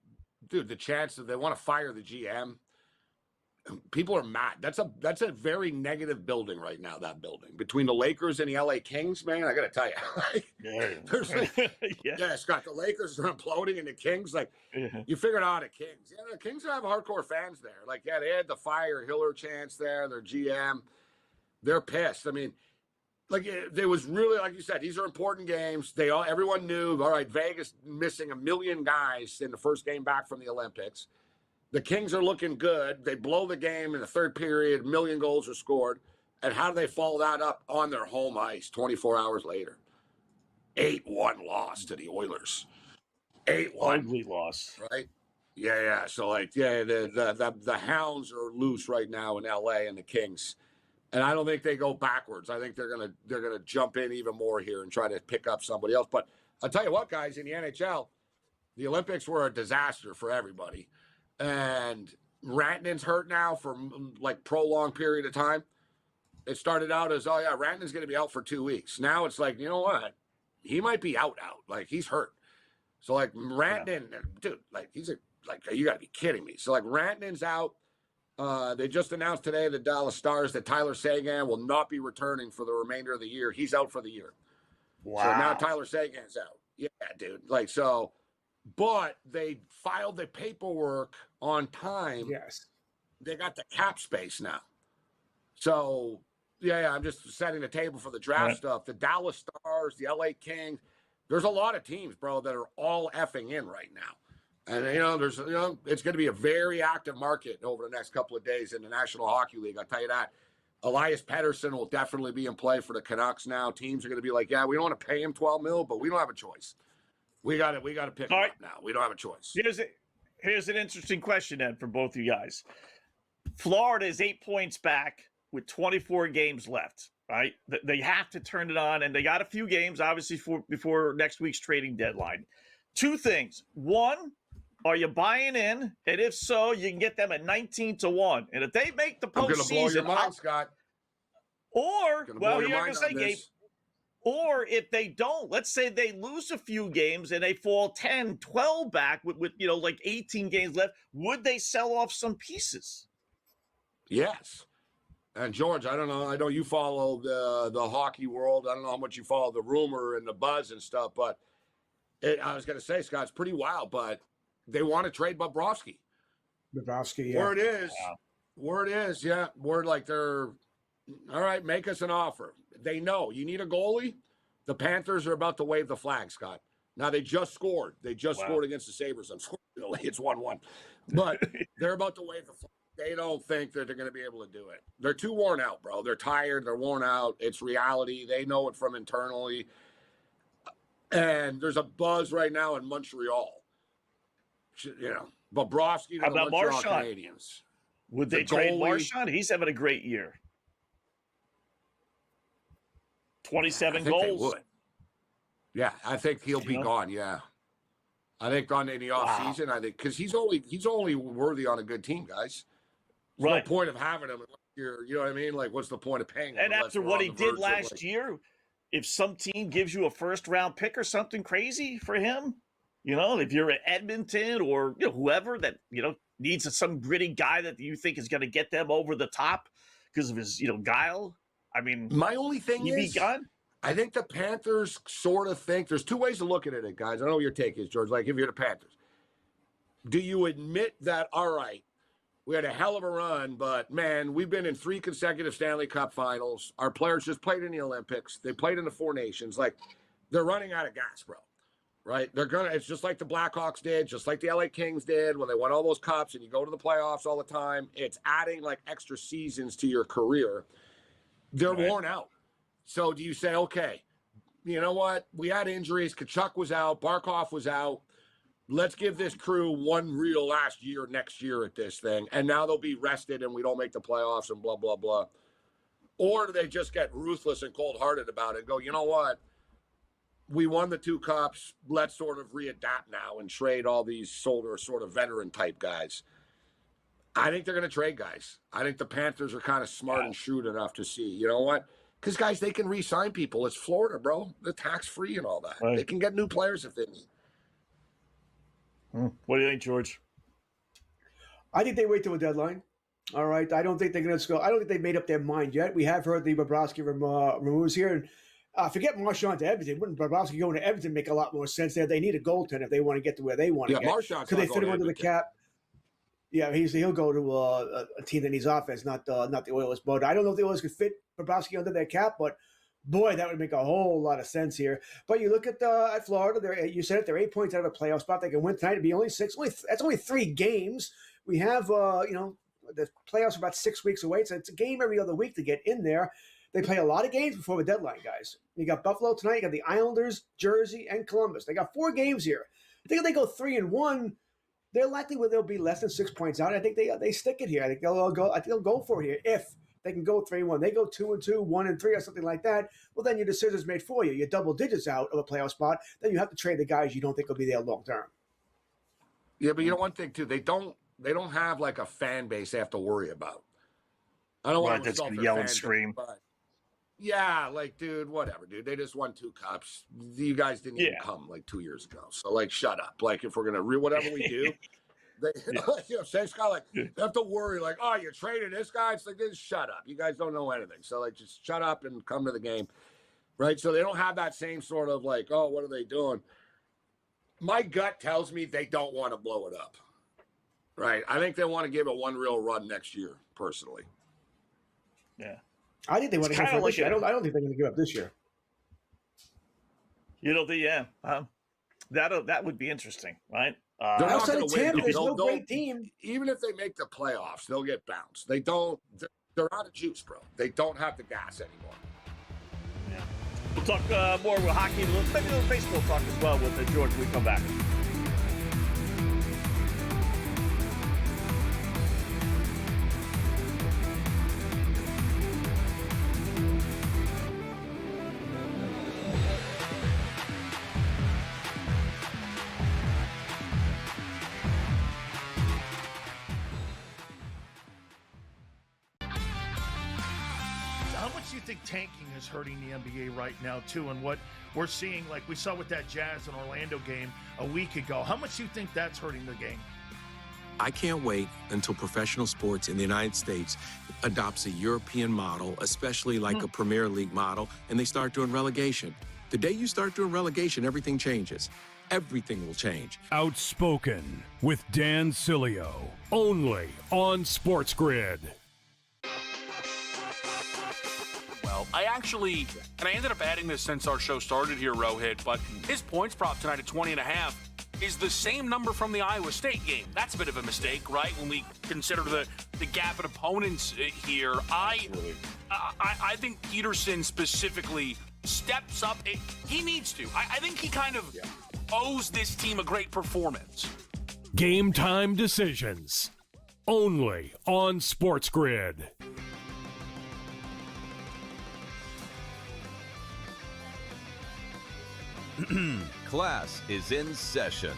dude, the chance that they want to fire the GM, people are mad. That's a very negative building right now, that building. Between the Lakers and the LA Kings, man, I got to tell you. Yeah, Scott, the Lakers are imploding and the Kings, you figured out the Kings. Yeah, the Kings have hardcore fans there. Like, yeah, they had the fire Hiller chance there, their GM. They're pissed. I mean, like there was really, like you said, these are important games. Everyone knew, all right, Vegas missing 1 million guys in the first game back from the Olympics. The Kings are looking good. They blow the game in the third period. 1 million goals are scored. And how do they follow that up on their home ice 24 hours later? 8-1 loss to the Oilers. 8-1. Ugly loss. Right? Yeah. So, like, the Hounds are loose right now in L.A. and the Kings. And I don't think they go backwards. I think they're gonna jump in even more here and try to pick up somebody else. But I'll tell you what, guys, in the NHL, the Olympics were a disaster for everybody. And Rantanen's hurt now for like prolonged period of time. It started out as, oh yeah, Rantanen's going to be out for 2 weeks. Now it's like, you know what? He might be out. Like he's hurt. So like Rantanen, dude, like you got to be kidding me. So like Rantanen's out. They just announced today, the Dallas Stars, that Tyler Seguin will not be returning for the remainder of the year. He's out for the year. Wow. So now Tyler Seguin's out. Yeah, dude. Like, so, but they filed the paperwork on time. Yes. They got the cap space now. So, yeah, I'm just setting the table for the draft stuff. The Dallas Stars, the LA Kings, there's a lot of teams, bro, that are all effing in right now. And, it's going to be a very active market over the next couple of days in the National Hockey League. I'll tell you that. Elias Pettersson will definitely be in play for the Canucks now. Teams are going to be like, yeah, we don't want to pay him $12 million, but we don't have a choice. We got to pick him up now. We don't have a choice. Here's an interesting question then for both of you guys. Florida is 8 points back with 24 games left, right? They have to turn it on, and they got a few games, obviously, before next week's trading deadline. Two things. One, are you buying in? And if so, you can get them at 19-1. And if they make the postseason, I'm going to blow your mind, Scott. Or, well, you're going to say, Gabe, or if they don't, let's say they lose a few games and they fall 10, 12 back with like 18 games left, would they sell off some pieces? Yes. And George, I don't know. I know you follow the hockey world. I don't know how much you follow the rumor and the buzz and stuff, but I was going to say, Scott, it's pretty wild, but they want to trade Bobrovsky. Bobrovsky, yeah. Word is, yeah. Word like they're, all right, make us an offer. They know you need a goalie. The Panthers are about to wave the flag, Scott. Now, they just scored. They just scored against the Sabres. Unfortunately, it's 1-1. But they're about to wave the flag. They don't think that they're going to be able to do it. They're too worn out, bro. They're tired. They're worn out. It's reality. They know it from internally. And there's a buzz right now in Montreal. Bobrovsky to the Montreal Canadiens. Would they trade Marchand? He's having a great year. 27 goals. They would. Yeah, I think he'll be gone. Yeah, I think in the offseason, I think because he's only worthy on a good team, guys. There's no point of having him. You know what I mean? Like, what's the point of paying him? And after what he did last year, if some team gives you a first-round pick or something crazy for him, if you're at Edmonton or whoever that needs some gritty guy that you think is going to get them over the top because of his guile. I mean, my only thing is, I think the Panthers sort of think there's two ways to look at it, guys. I don't know what your take is, George. Like, if you're the Panthers, do you admit that, all right, we had a hell of a run, but man, we've been in 3 consecutive Stanley Cup finals. Our players just played in the Olympics. They played in the Four Nations. Like, they're running out of gas, bro. Right? It's just like the Blackhawks did, just like the LA Kings did when they won all those cups and you go to the playoffs all the time. It's adding like extra seasons to your career. They're worn out. So do you say, okay, you know what? We had injuries. Kachuk was out. Barkov was out. Let's give this crew one real last year next year at this thing. And now they'll be rested and we don't make the playoffs and blah, blah, blah. Or do they just get ruthless and cold-hearted about it and go, you know what? We won the 2 cups. Let's sort of readapt now and trade all these sort of veteran-type guys. I think they're going to trade guys. I think the Panthers are kind of smart and shrewd enough to see, you know what? Because, guys, they can re-sign people. It's Florida, bro. They're tax-free and all that. Right. They can get new players if they need. What do you think, George? I think they wait till a deadline. All right. I don't think they're going to go. I don't think they've made up their mind yet. We have heard the Bobrovsky rumors here. And forget Marchand to Edmonton. Wouldn't Bobrovsky going to Edmonton make a lot more sense there? They need a goaltender if they want to get to where they want to get. Marchand's could they fit him under the cap? Yeah, he'll go to a team that needs offense, not the Oilers. But I don't know if the Oilers could fit Bobrovsky under their cap, but boy, that would make a whole lot of sense here. But you look at Florida. You said it, they're 8 points out of a playoff spot. They can win tonight. It'd be only six. That's only 3 games. We have the playoffs are about 6 weeks away, so it's a game every other week to get in there. They play a lot of games before the deadline, guys. You got Buffalo tonight. You got the Islanders, Jersey, and Columbus. They got 4 games here. I think if they go 3-1. They're likely where they'll be less than 6 points out. I think they stick it here. I think they'll go for it here if they can go 3-1. They go 2-2, 1-3, or something like that. Well, then your decision's made for you. You're double digits out of a playoff spot. Then you have to trade the guys you don't think will be there long term. Yeah, but you know one thing too. They don't have like a fan base they have to worry about. I don't want to that's gonna yell and scream. But yeah, like, dude, whatever, dude. They just won 2 cups. You guys didn't even come like 2 years ago. So, like, shut up. Like, if we're gonna whatever we do, same Scott, like, they have to worry, like, oh, you're trading this guy. It's like, just shut up. You guys don't know anything. So, like, just shut up and come to the game, right? So they don't have that same sort of like, oh, what are they doing? My gut tells me they don't want to blow it up, right? I think they want to give it one real run next year, personally. Yeah. I think they want to go for it this year. I don't think they're going to give up this year. You know, that would be interesting, right? They're not going to win. There's no great team. Even if they make the playoffs, they'll get bounced. They're out of juice, bro. They don't have the gas anymore. Yeah. We'll talk more with hockey, maybe a little baseball talk as well with George when we come back. Do you think tanking is hurting the NBA right now too, and what we're seeing, like we saw with that Jazz and Orlando game a week ago? How much do you think that's hurting the game? I can't wait until professional sports in the United States adopts a European model, especially like a Premier League model, and they start doing relegation. The day you start doing relegation, everything changes. Everything will change. Outspoken with Dan Cilio, only on SportsGrid. I actually, and I ended up adding this since our show started here, Rohit, but his points prop tonight at 20.5 is the same number from the Iowa State game. That's a bit of a mistake, right? When we consider the gap in opponents here. I think Peterson specifically steps up. He needs to. I think he kind of owes this team a great performance. Game time decisions. Only on SportsGrid. Class is in session.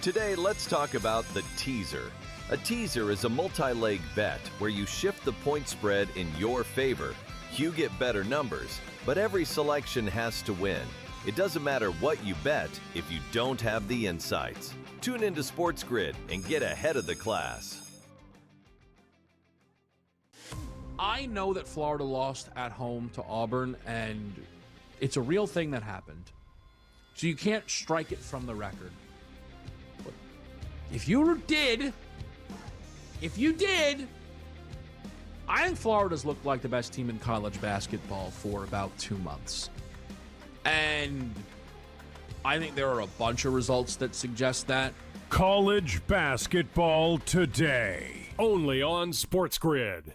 Today, let's talk about the teaser. A teaser is a multi-leg bet where you shift the point spread in your favor. You get better numbers, but every selection has to win. It doesn't matter what you bet if you don't have the insights. Tune into SportsGrid and get ahead of the class. I know that Florida lost at home to Auburn, and it's a real thing that happened. So you can't strike it from the record. But if you did, I think Florida's looked like the best team in college basketball for about 2 months. And I think there are a bunch of results that suggest that. College basketball today, only on SportsGrid.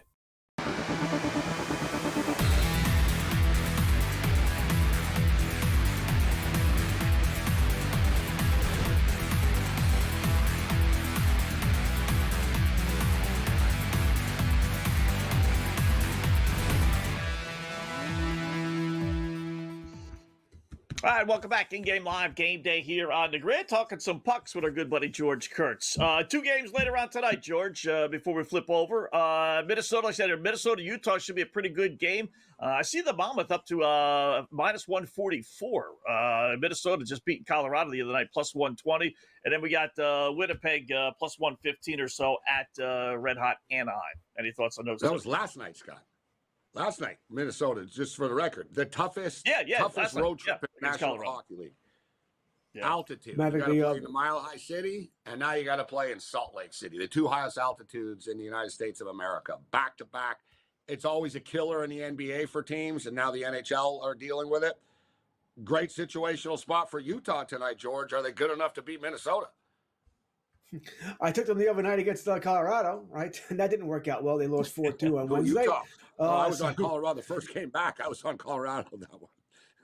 All right, welcome back. In-game live game day here on the grid. Talking some pucks with our good buddy George Kurtz. 2 games later on tonight, George, before we flip over. Minnesota, like I said, Minnesota-Utah should be a pretty good game. I see the Monmouth up to minus 144. Minnesota just beating Colorado the other night, plus 120. And then we got Winnipeg plus 115 or so at Red Hot Anaheim. Any thoughts on those? That was last night, Scott. Last night, Minnesota, just for the record, the toughest road trip in the National Hockey League. Altitude. Maverick, You got to play in the Mile High City, and now you got to play in Salt Lake City, the two highest altitudes in the United States of America, back to back. It's always a killer in the NBA for teams, and now the NHL are dealing with it. Great situational spot for Utah tonight, George. Are they good enough to beat Minnesota? I took them the other night against Colorado, right? And that didn't work out well. They lost 4-2 on Wednesday. Utah. I was on Colorado. The first game back, I was on Colorado that one.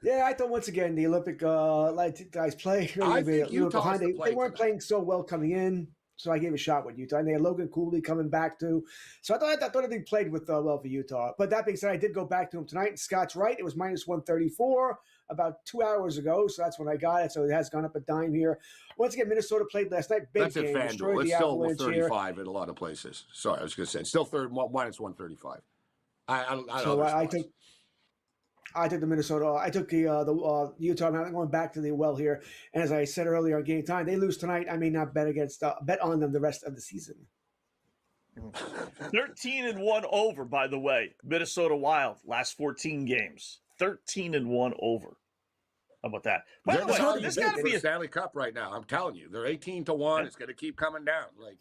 Yeah, I thought once again the Olympic guys play. I think Utah's they weren't playing so well coming in, so I gave a shot with Utah. And they had Logan Cooley coming back too. So I thought they played with well for Utah. But that being said, I did go back to him tonight. And Scott's right. It was minus 134 about 2 hours ago. So that's when I got it. So it has gone up a dime here. Once again, Minnesota played last night. Big That's game. at FanDuel. It's still 35 here. in a lot of places. Sorry, I was going to say it's still minus 135. I took the Minnesota. I took the Utah. I'm going back to the well here. And as I said earlier on Game Time, they lose tonight. I may not bet on them the rest of the season. 13-1 over, by the way. Minnesota Wild last 14 games. 13-1 over. How about that? By the way, this got to be a Stanley Cup right now. I'm telling you, they're 18-1. It's going to keep coming down. Like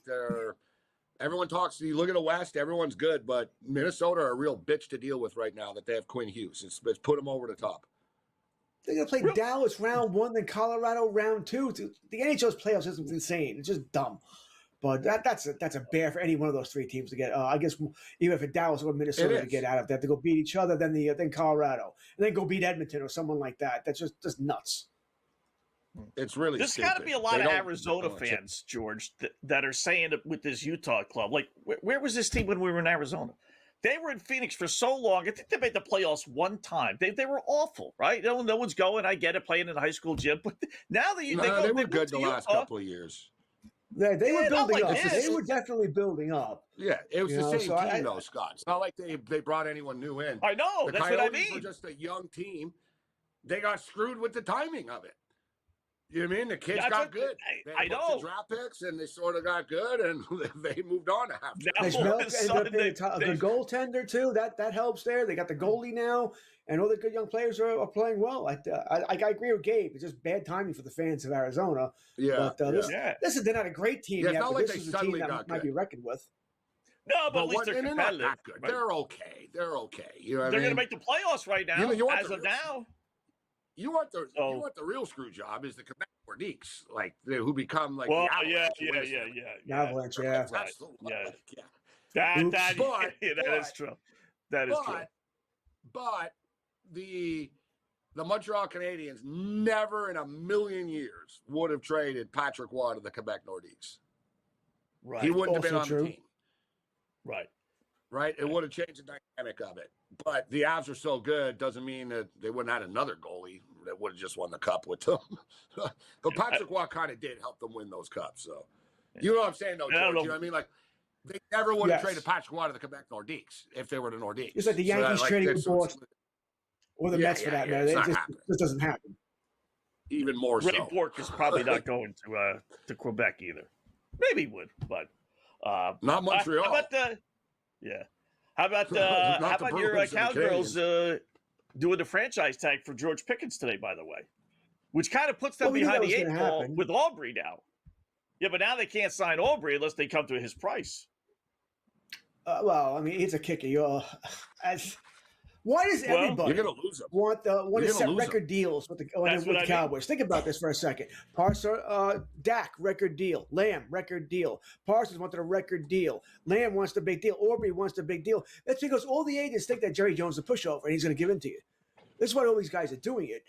everyone talks. You look at the West, everyone's good, but Minnesota are a real bitch to deal with right now. That they have Quinn Hughes. It's put them over the top. They're going to play Dallas round 1, then Colorado round 2. The NHL's playoffs is insane. It's just dumb. But that's a bear for any one of those three teams to get. I guess even if it's Dallas or Minnesota to get out of that, to go beat each other, then Colorado, and then go beat Edmonton or someone like that. That's just nuts. It's really there's got to be a lot of Arizona fans, George, that are saying it with this Utah club. Like, where was this team when we were in Arizona? They were in Phoenix for so long. I think they made the playoffs one time. They were awful, right? No one's going. I get it, playing in the high school gym, but now that they were good the last couple of years. Yeah, they were building up. This. They were definitely building up. Yeah, it was the same team, though, Scott. It's not like they brought anyone new in. I know. That's Coyotes what I mean. Were just a young team. They got screwed with the timing of it. You know what I mean? The kids got good. They had the draft picks, and they sort of got good, and they moved on to half. A good goaltender, too. That helps there. They got the goalie now, and all the good young players are playing well. I agree with Gabe. It's just bad timing for the fans of Arizona. Yeah. But they're not a great team yet. It's not like this they is a suddenly team got that might be reckoned with. No, but at least they're competitive. Not that good. Right? They're okay. You know what they're going to make the playoffs right now, as of now. You want the real screw job is the Quebec Nordiques, like who become like Avalanche, that is true. That is true. But the Montreal Canadiens never in a million years would have traded Patrick Waugh to the Quebec Nordiques. Right. He wouldn't have been on the team. Right. It would have changed the dynamic of it. But the Avs are so good doesn't mean that they wouldn't have had another goalie that would have just won the cup with them. But Patrick Waugh kind of did help them win those cups. So you know what I'm saying, though, George? You know what I mean? Like they never would have traded Patrick Waugh to the Quebec Nordiques if they were the Nordiques. It's like the Yankees trading for Boston or the Mets for that matter. It just doesn't happen. Even more so. Ray Bork is probably not going to Quebec either. Maybe he would, but not Montreal. How about your Cowgirls doing the franchise tag for George Pickens today, by the way, which kind of puts them behind the 8 ball with Aubrey now. Yeah, but now they can't sign Aubrey unless they come to his price. Well, I mean, he's a kicker. Why does everybody want to set record deals with the Cowboys? Think about this for a second. Dak, record deal. Lamb, record deal. Parsons wanted a record deal. Lamb wants the big deal. Aubrey wants the big deal. That's because all the agents think that Jerry Jones is a pushover and he's going to give in to you. This is why all these guys are doing it.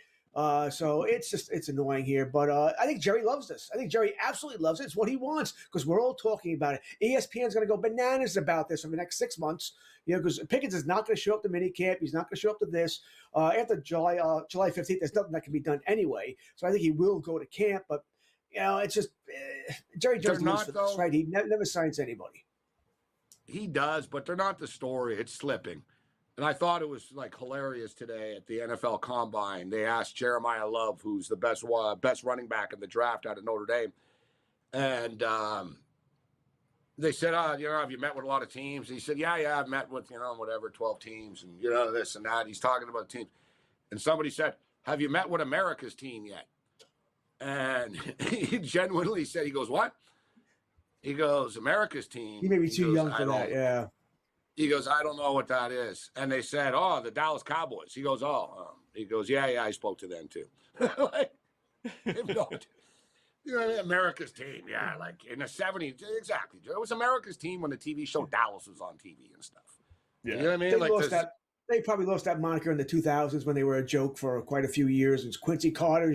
So it's annoying here, but I think Jerry loves this. I think Jerry absolutely loves it. It's what he wants because we're all talking about it. ESPN's going to go bananas about this for the next 6 months, because Pickens is not going to show up to minicamp. He's not going to show up to this after July 15th. There's nothing that can be done anyway. So I think he will go to camp, but it's just Jerry Jones lives for this, right? He never signs anybody. He does, but they're not the story. It's slipping. And I thought it was like hilarious today at the NFL Combine. They asked Jeremiah Love, who's the best running back in the draft out of Notre Dame, and they said, have you met with a lot of teams? He said, yeah, I've met with 12 teams, and this and that. He's talking about teams, and somebody said, have you met with America's team yet? And he genuinely said, he goes, what? He goes, America's team. He may be too goes, young for that, yeah. He goes, I don't know what that is. And they said, oh, the Dallas Cowboys. He goes, he goes, yeah, I spoke to them too. Like, you know, America's team, yeah, like in the 70s, exactly. It was America's team when the TV show Dallas was on TV and stuff. Yeah. You know what I mean? They probably lost that moniker in the 2000s when they were a joke for quite a few years. It's Quincy Carter,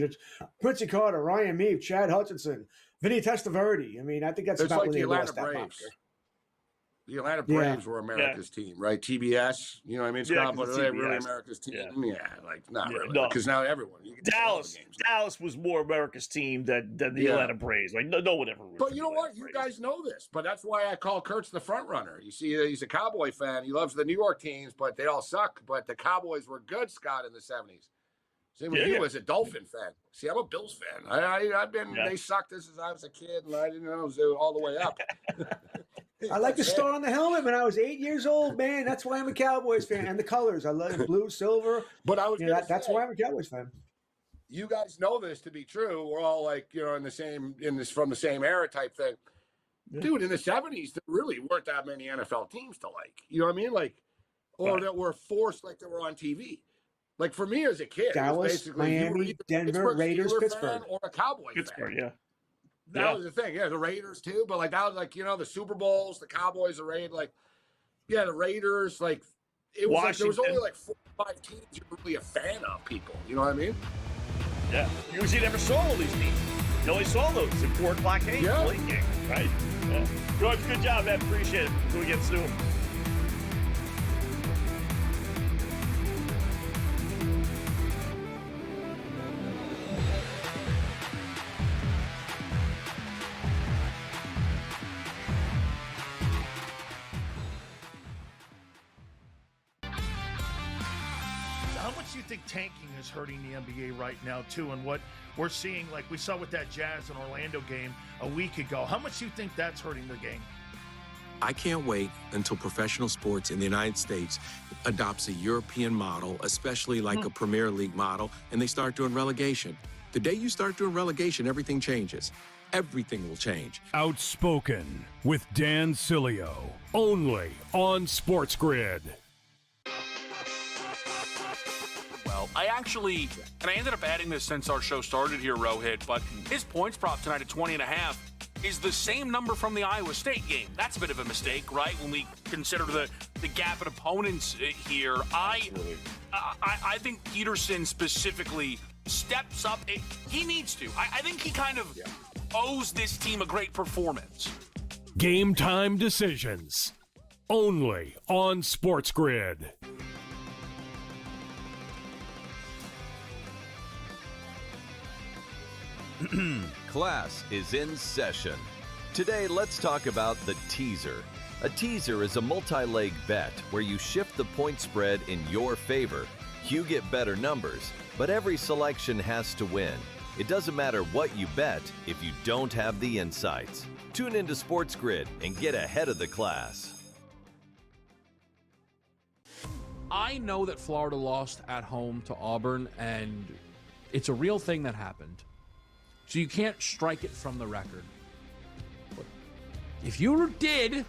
Ryan Meave, Chad Hutchinson, Vinny Testaverde. I mean, I think that's it's about like when the they Atlanta lost that Braves. moniker. The Atlanta Braves were America's team, right? TBS, you know what I mean? Scott, but are they really America's team? Yeah, like not really. Because now everyone. Dallas was more America's team than the Atlanta Braves. Like no one ever. But you know what? You guys know this. But that's why I call Kurtz the front runner. You see, he's a Cowboy fan. He loves the New York teams, but they all suck. But the Cowboys were good, Scott, in the 70s. Same with you as a Dolphin fan. See, I'm a Bills fan. I've been. They sucked as I was a kid, and I didn't know it was all the way up. I like the star on the helmet when I was 8 years old, man. That's why I'm a Cowboys fan. And the colors. I love blue, silver. But I was that's why I'm a Cowboys fan. You guys know this to be true. We're all like, from the same era type thing. Yeah. Dude, in the 70s, there really weren't that many NFL teams to like. You know what I mean? Like, or that were forced like they were on TV. Like for me as a kid, Dallas, it was basically Miami, Denver, Raiders, Pittsburgh. Or a Cowboy Pittsburgh, fan. That was the thing. Yeah, the Raiders too. But like that was like, the Super Bowls, the Cowboys, the Raiders, the Raiders, like it was like there was only like 4 or 5 teams you were really a fan of people. You know what I mean? Yeah. You usually never saw all these teams. You only saw those in 4 o'clock games, late games, right? Yeah. George, good job, man. Appreciate it. Until we get soon. You think tanking is hurting the NBA right now too, and what we're seeing, like we saw with that Jazz and Orlando game a week ago, how much do you think that's hurting the game? I can't wait until professional sports in the United States adopts a European model, especially like a Premier League model, and they start doing relegation. The day you start doing relegation, everything changes. Everything will change. Outspoken with Dan Cilio, only on SportsGrid. I ended up adding this since our show started here, Rohit, but his points prop tonight at 20.5 is the same number from the Iowa State game. That's a bit of a mistake, right? When we consider the gap in opponents here. I think Peterson specifically steps up. He needs to. I think he kind of owes this team a great performance. Game time decisions. Only on SportsGrid. Class is in session. Today, let's talk about the teaser. A teaser is a multi-leg bet where you shift the point spread in your favor. You get better numbers, but every selection has to win. It doesn't matter what you bet if you don't have the insights. Tune into SportsGrid and get ahead of the class. I know that Florida lost at home to Auburn, and it's a real thing that happened. So you can't strike it from the record. But if you did,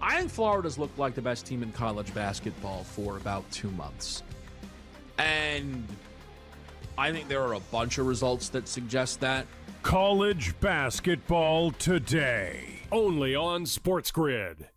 I think Florida's looked like the best team in college basketball for about 2 months. And I think there are a bunch of results that suggest that. College basketball today, only on SportsGrid.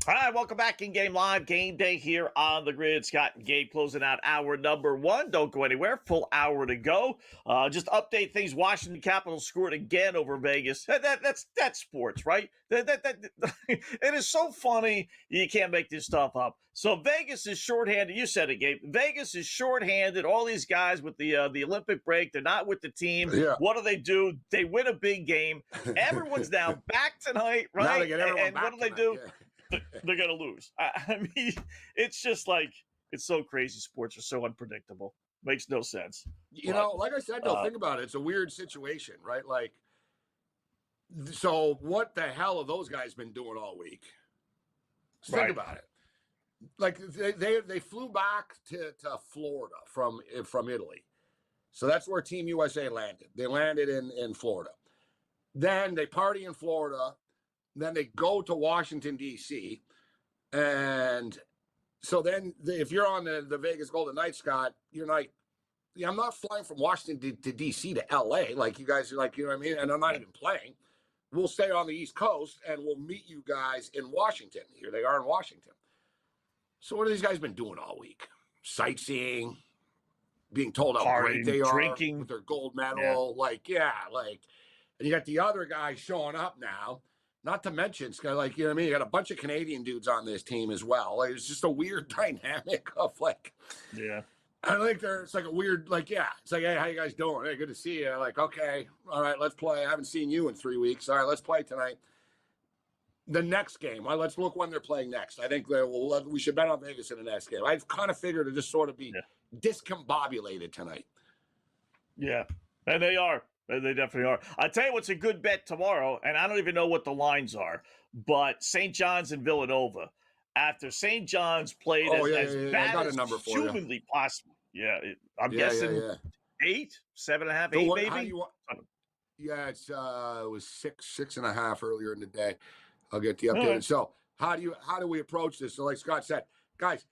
All right, welcome back in Game Live. Game Day here on the grid. Scott and Gabe closing out hour number 1. Don't go anywhere. Full hour to go. Just update things. Washington Capitals scored again over Vegas. That's sports, right? It is so funny. You can't make this stuff up. So Vegas is shorthanded. You said it, Gabe. Vegas is shorthanded. All these guys with the Olympic break, they're not with the team. Yeah. What do? They win a big game. Everyone's now back tonight, right? Now they get everyone and back what do they tonight, do? yeah. they're going to lose. I mean, it's just like, it's so crazy. Sports are so unpredictable. Makes no sense. You know, like I said, though, think about it. It's a weird situation, right? Like, so what the hell have those guys been doing all week? Think about it. Like they flew back to Florida from Italy. So that's where Team USA landed. They landed in Florida. Then they party in Florida. Then they go to Washington, D.C. And so then if you're on the Vegas Golden Knights, Scott, you're like, yeah, I'm not flying from Washington to D.C. to L.A. like you guys are like, you know what I mean? And I'm not even playing. We'll stay on the East Coast and we'll meet you guys in Washington. Here they are in Washington. So what have these guys been doing all week? Sightseeing, being told how great they are drinking with their gold medal. And you got the other guys showing up now. Not to mention, it's like, you know what I mean? You got a bunch of Canadian dudes on this team as well. Like, it's just a weird dynamic of like, I think it's like a weird, like, it's like, hey, how you guys doing? Hey, good to see you. Like, okay, all right, let's play. I haven't seen you in 3 weeks. All right, let's play tonight. The next game, let's look when they're playing next. I think we should bet on Vegas in the next game. I've kind of figured to just sort of be discombobulated tonight. Yeah, and they are. They definitely are. I'll tell you what's a good bet tomorrow, and I don't even know what the lines are, but St. John's and Villanova. After St. John's played as bad as humanly possible. Yeah, I'm guessing 8, 7.5, 8 maybe. It was 6.5 earlier in the day. I'll get the update. Right. So how do we approach this? So like Scott said, guys,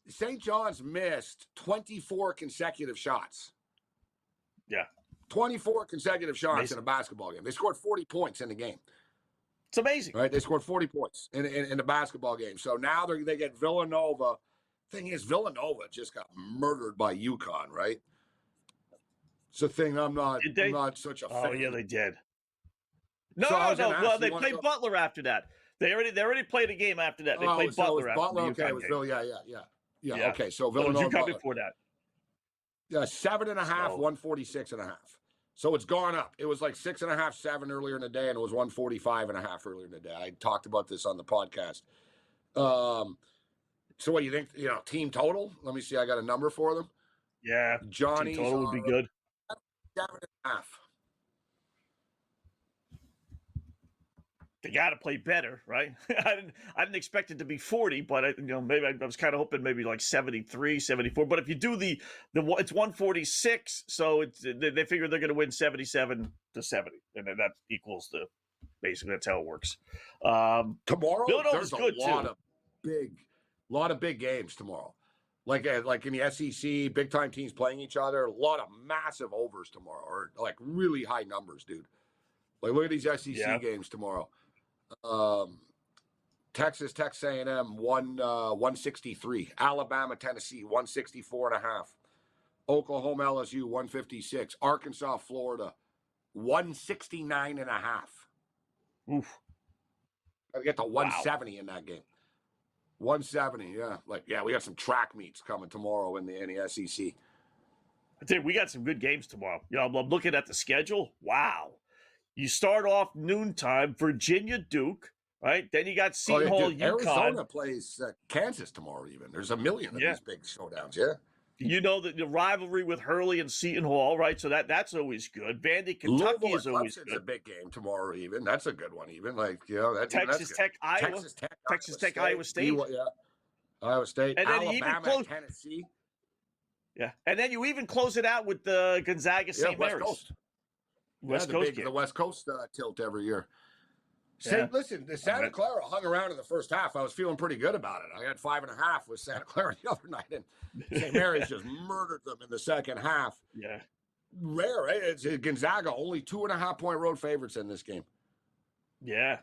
St. John's missed 24 consecutive shots. Yeah. 24 consecutive shots in a basketball game. They scored 40 points in the game. It's amazing. Right? They scored 40 points in the basketball game. So now they get Villanova. Thing is, Villanova just got murdered by UConn, right? It's a thing I'm not such a fan. Oh, yeah, they did. No. Well, they played Butler after that. They already played a game after that. They played Butler after Butler. Okay, it was Bill. Yeah. Okay, so Villanova. UConn before that. Yeah, 7.5, 146.5. So it's gone up. It was like 6.5, 7 earlier in the day, and it was 145.5 earlier in the day. I talked about this on the podcast. So what do you think? You know, team total? Let me see. I got a number for them. Yeah, Johnny team total would be good. 7.5. They got to play better, right? I didn't expect it to be 40, but maybe I was kind of hoping maybe like 73, 74. But if you do the it's 146, so they figure they're going to win 77-70, and then that equals basically that's how it works. Tomorrow Villanova's there's good a lot of big games tomorrow. Like in the SEC, big time teams playing each other. A lot of massive overs tomorrow, or like really high numbers, dude. Like look at these SEC games tomorrow. Texas A&M 163, Alabama Tennessee 164.5, Oklahoma LSU 156, Arkansas Florida 169.5. Oof. I get to 170 in that game. 170, yeah. We got some track meets coming tomorrow in the SEC. I tell you, we got some good games tomorrow. I'm looking at the schedule. Wow. You start off noontime, Virginia Duke, right? Then you got Seton Hall, UConn. Arizona plays Kansas tomorrow even. There's a million of these big showdowns, You know the rivalry with Hurley and Seton Hall, right? So that's always good. Vandy, Kentucky is always good. It's a big game tomorrow even. That's a good one even. Texas Tech, Iowa. Texas Tech, Iowa State. Iowa State. And then Alabama, Tennessee. Yeah. And then you even close it out with the Gonzaga St. Mary's. West Coast the West Coast tilt every year. Listen, the Santa Clara hung around in the first half. I was feeling pretty good about it. I had 5.5 with Santa Clara the other night, and St. Mary's just murdered them in the second half. Yeah. Rare, right? It's Gonzaga, only 2.5-point road favorites in this game. Yeah.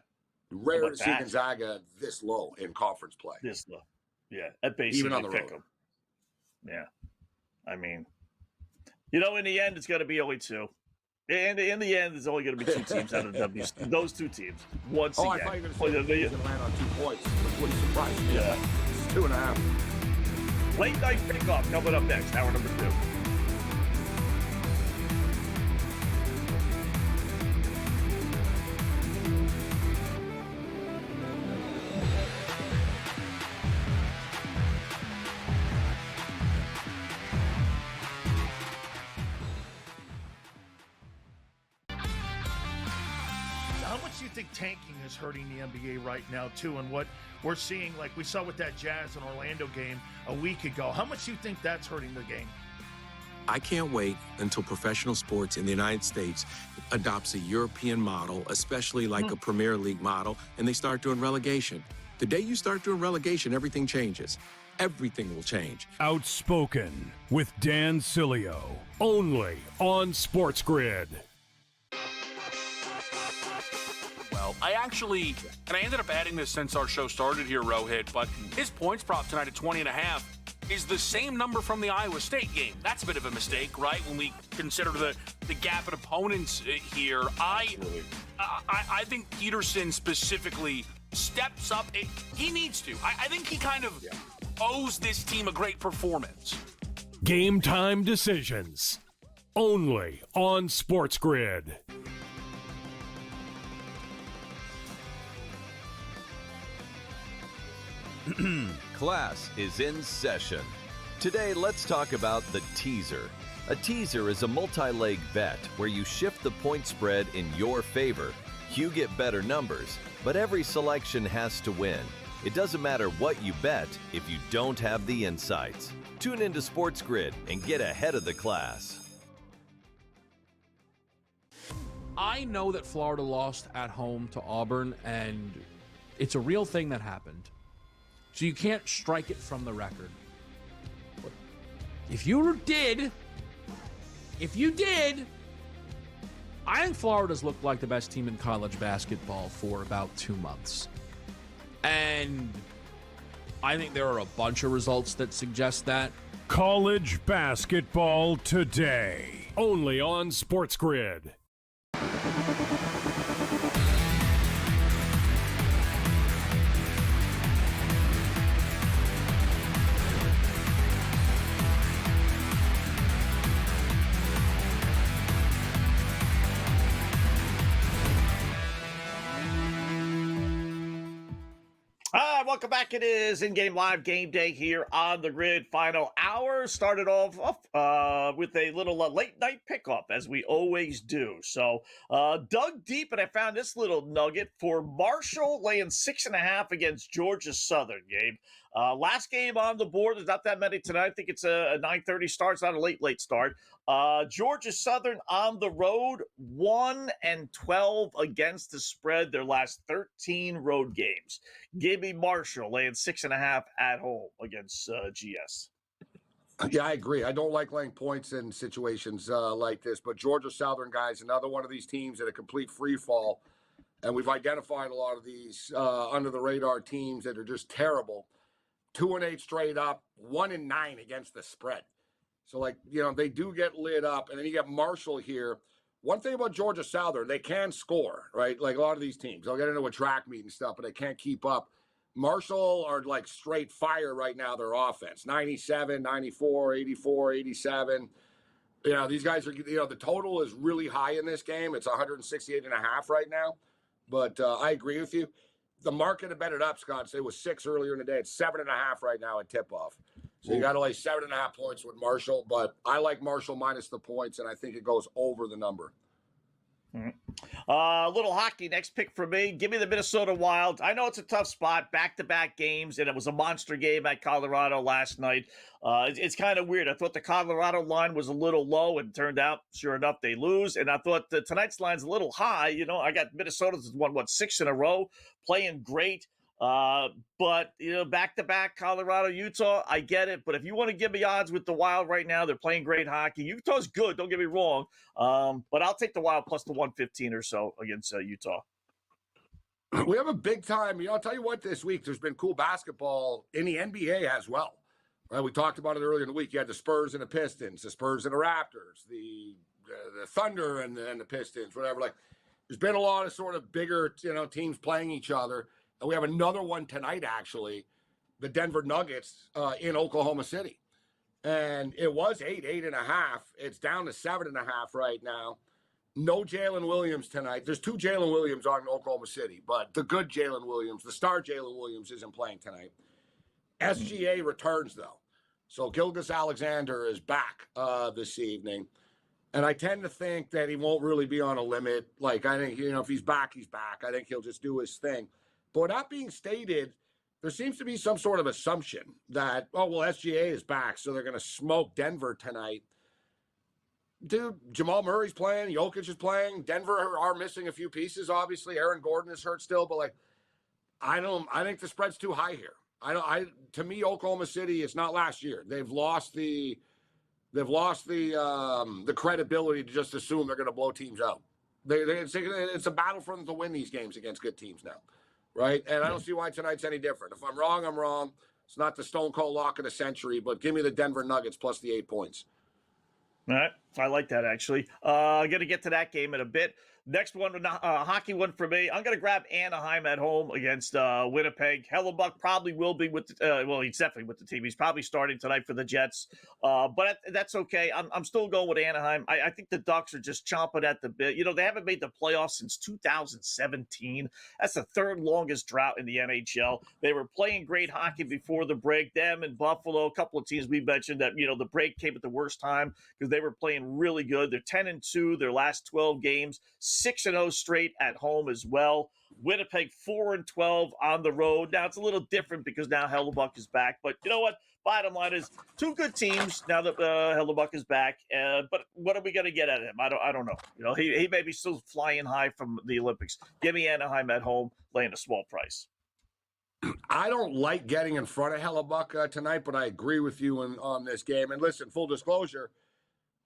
Rare to see Gonzaga this low in conference play. This low. Yeah. At basically even on the road. Yeah. I mean, in the end, it's going to be only 2. And in the end, there's only going to be 2 teams out of those 2 teams. Once again. I thought you were going to say he's going to land on 2 points. Which wouldn't surprise me. Yeah. It's 2.5. Late night kickoff coming up next, hour number 2. you think tanking is hurting the NBA right now, too, and what we're seeing, like we saw with that Jazz and Orlando game a week ago? How much do you think that's hurting the game? I can't wait until professional sports in the United States adopts a European model, especially like a Premier League model, and they start doing relegation. The day you start doing relegation, everything changes. Everything will change. Outspoken with Dan Cilio, only on SportsGrid. Well, I ended up adding this since our show started here, Rohit, but his points prop tonight at 20.5 is the same number from the Iowa State game. That's a bit of a mistake, right? When we consider the gap in opponents here, I think Peterson specifically steps up. He needs to. I think he kind of owes this team a great performance. Game time decisions, only on SportsGrid. Class is in session. Today, let's talk about the teaser. A teaser is a multi-leg bet where you shift the point spread in your favor. You get better numbers, but every selection has to win. It doesn't matter what you bet if you don't have the insights. Tune into SportsGrid and get ahead of the class. I know that Florida lost at home to Auburn, and it's a real thing that happened. So you can't strike it from the record. But if you did, I think Florida's looked like the best team in college basketball for about 2 months. And I think there are a bunch of results that suggest that. College basketball today, only on SportsGrid. Welcome back. It is in-game live game day here on the grid. Final hour started off with a little late night pickup, as we always do. So dug deep, and I found this little nugget for Marshall laying 6.5 against Georgia Southern. Gabe, last game on the board. There's not that many tonight. I think it's a 9:30 start. It's not a late start. Georgia Southern on the road, 1-12 against the spread their last 13 road games. Give me Marshall laying 6.5 at home against GS. Yeah, I agree. I don't like laying points in situations like this, but Georgia Southern, guys, another one of these teams at a complete free fall, and we've identified a lot of these under the radar teams that are just terrible. 2-8 straight up, 1-9 against the spread. So, they do get lit up. And then you get Marshall here. One thing about Georgia Southern, they can score, right? Like a lot of these teams. They'll get into a track meet and stuff, but they can't keep up. Marshall are like straight fire right now, their offense. 97, 94, 84, 87. These guys are, the total is really high in this game. It's 168.5 right now. But I agree with you. The market had bet it up, Scott. It was 6 earlier in the day. It's 7.5 right now at tip-off. So you got to lay 7.5 points with Marshall, but I like Marshall minus the points, and I think it goes over the number. Little hockey, next pick for me. Give me the Minnesota Wild. I know it's a tough spot, back-to-back games, and it was a monster game at Colorado last night. It's kind of weird. I thought the Colorado line was a little low, and turned out, sure enough, they lose. And I thought tonight's line's a little high. I got Minnesota's won 6 in a row, playing great. But back-to-back Colorado, Utah, I get it. But if you want to give me odds with the Wild right now, they're playing great hockey. Utah's good, don't get me wrong. But I'll take the Wild plus the 115 or so against Utah. We have a big time. I'll tell you what, this week there's been cool basketball in the NBA as well. Right? We talked about it earlier in the week. You had the Spurs and the Pistons, the Spurs and the Raptors, the Thunder and the Pistons, whatever. There's been a lot of sort of bigger, teams playing each other. And we have another one tonight, actually, the Denver Nuggets in Oklahoma City. And it was 8.5. It's down to 7.5 right now. No Jalen Williams tonight. There's 2 Jalen Williams on Oklahoma City, but the good Jalen Williams, the star Jalen Williams, isn't playing tonight. SGA returns, though. So Gilgeous Alexander is back this evening. And I tend to think that he won't really be on a limit. Like, I think, if he's back, he's back. I think he'll just do his thing. But with that being stated, there seems to be some sort of assumption that, SGA is back, so they're going to smoke Denver tonight. Dude, Jamal Murray's playing. Jokic is playing. Denver are missing a few pieces, obviously. Aaron Gordon is hurt still. But, I think the spread's too high here. To me, Oklahoma City, it's not last year. They've lost the credibility to just assume they're going to blow teams out. It's a battle for them to win these games against good teams now, right? And I don't see why tonight's any different. If I'm wrong, I'm wrong. It's not the stone cold lock of the century, but give me the Denver Nuggets plus the 8 points. All right. I like that, actually. I'm going to get to that game in a bit. Next one, hockey one for me. I'm going to grab Anaheim at home against Winnipeg. Hellebuck probably will be with he's definitely with the team. He's probably starting tonight for the Jets. But that's okay. I'm still going with Anaheim. I think the Ducks are just chomping at the bit. They haven't made the playoffs since 2017. That's the third longest drought in the NHL. They were playing great hockey before the break. Them and Buffalo, a couple of teams we mentioned that, the break came at the worst time because they were playing really good. They're 10-2 their last 12 games. 6-0 straight at home as well. Winnipeg 4-12 on the road. Now it's a little different because now Hellebuck is back. But you know what? Bottom line is two good teams now that Hellebuck is back. But what are we going to get out of him? I don't know. He may be still flying high from the Olympics. Give me Anaheim at home, laying a small price. I don't like getting in front of Hellebuck tonight, but I agree with you on this game. And listen, full disclosure,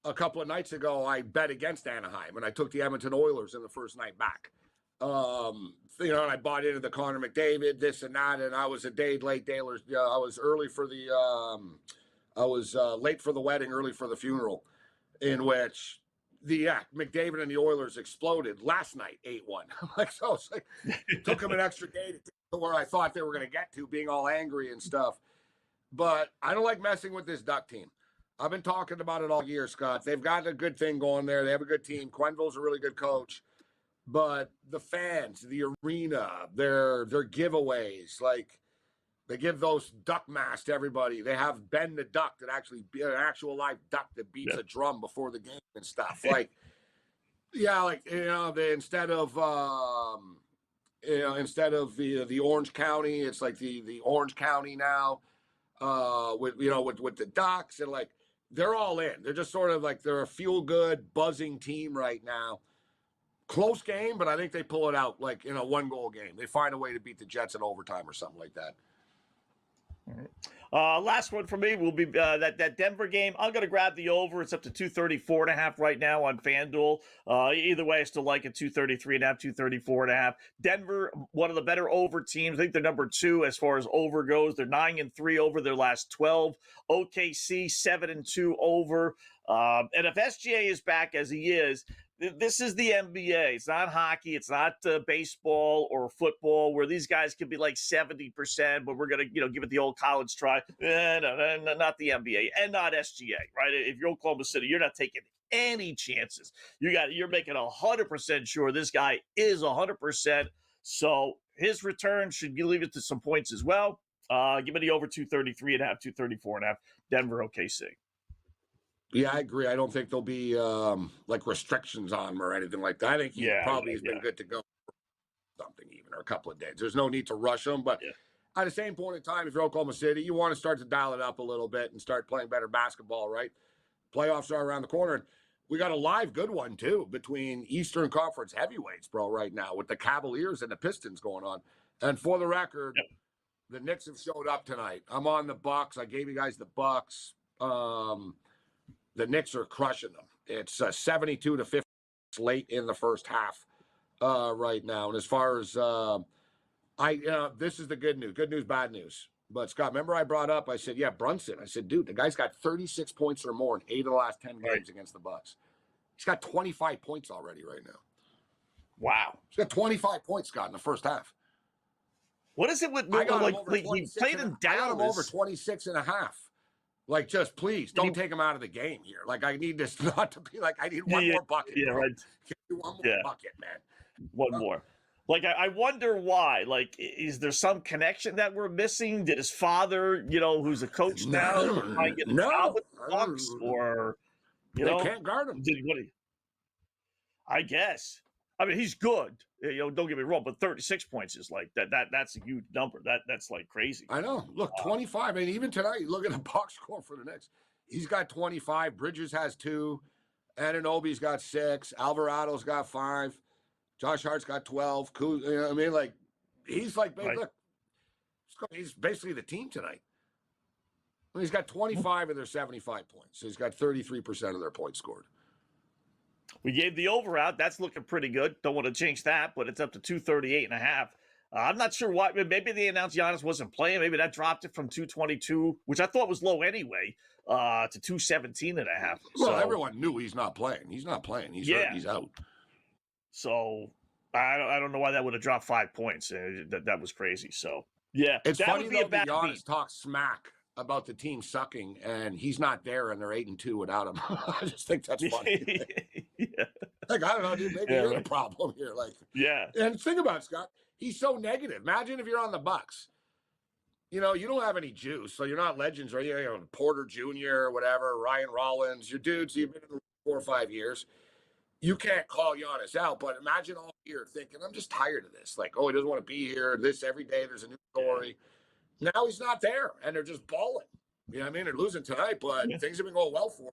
a couple of nights ago, I bet against Anaheim, and I took the Edmonton Oilers in the first night back. And I bought into the Connor McDavid, this and that, and I was a day late. I was early for the, late for the wedding, early for the funeral, in which McDavid and the Oilers exploded last night, 8-1. So it's it took them an extra day to get to where I thought they were going to get to, being all angry and stuff. But I don't like messing with this Duck team. I've been talking about it all year, Scott. They've got a good thing going there. They have a good team. Quenneville's a really good coach. But the fans, the arena, their giveaways, they give those duck masks to everybody. They have Ben the Duck that actually be an actual live duck that beats a drum before the game and stuff. Instead of the Orange County, it's like the Orange County now with the Ducks, and they're all in. They're just sort of they're a feel-good, buzzing team right now. Close game, but I think they pull it out in a one-goal game. They find a way to beat the Jets in overtime or something like that. All right. Last one for me will be that Denver game. I'm going to grab the over. It's up to 234.5 right now on FanDuel. Either way, I still like it. 233.5, 234.5. Denver, one of the better over teams. I think they're number 2 as far as over goes. They're 9-3 over their last 12. OKC 7-2 over. And if SGA is back as he is, this is the NBA. It's not hockey. It's not baseball or football where these guys can be 70%, but we're going to, give it the old college try. No, not the NBA and not SGA, right? If you're Oklahoma City, you're not taking any chances. You're making 100% sure this guy is 100%. So his return should leave it to some points as well. Give me the over 233.5, 234.5. Denver, OKC. Yeah, I agree. I don't think there'll be restrictions on him or anything like that. I think he probably has been good to go for something even, or a couple of days. There's no need to rush him. But at the same point in time, if you're Oklahoma City, you want to start to dial it up a little bit and start playing better basketball, right? Playoffs are around the corner. And we got a live good one, too, between Eastern Conference heavyweights, bro, right now, with the Cavaliers and the Pistons going on. And for the record, the Knicks have showed up tonight. I'm on the Bucks. I gave you guys the Bucks. The Knicks are crushing them. It's 72-50 late in the first half right now. And as far as this is the good news. Good news, bad news. But Scott, remember I brought up, I said, Brunson. I said, dude, the guy's got 36 points or more in 8 of the last 10 games against the Bucks. He's got 25 points already right now. Wow. He's got 25 points, Scott, in the first half. What is it with he played in Dallas? I got him over 26.5. Just please don't take him out of the game here. I need this not to be I need one more bucket. Yeah, right. Give me one more bucket, man. One more. I wonder why. Is there some connection that we're missing? Did his father, who's a coach now, get a job with the Bucks, or You They know, can't guard him. I guess. I mean, he's good. Don't get me wrong, but 36 points is like that. That's a huge number. That's like crazy. I know. Look, 25. I mean, even tonight, look at the box score for the Knicks. He's got 25. Bridges has 2. Anunoby's got 6. Alvarado's got 5. Josh Hart's got 12. You know what I mean? Like, he's like, Right. look, he's basically the team tonight. I mean, he's got 25 of their 75 points. So he's got 33% of their points scored. We gave the over out. That's looking pretty good. Don't want to change that, but it's up to 238.5. I'm not sure why. Maybe they announced Giannis wasn't playing. Maybe that dropped it from 222, which I thought was low anyway, to 217.5. Well, everyone knew he's not playing. He's not playing. He's hurt. He's out. So I don't know why that would have dropped 5 points. That was crazy. So yeah, It's that funny would be a though that bad Giannis beat. talks smack about the team sucking, and he's not there, and they're 8-2 without him. I just think that's funny. Yeah. Like, I don't know, dude. Maybe you're the problem here. Like, Yeah. and think about it, Scott. He's so negative. Imagine if you're on the Bucks. You know, you don't have any juice, so you're not legends, or Porter Jr. or whatever, Ryan Rollins. You're dudes. You've been in the league 4 or 5 years. You can't call Giannis out, but imagine all year thinking, I'm just tired of this. Like, oh, he doesn't want to be here. This every day, there's a new story. Now he's not there, and they're just balling. You know what I mean? They're losing tonight, but things have been going well for them.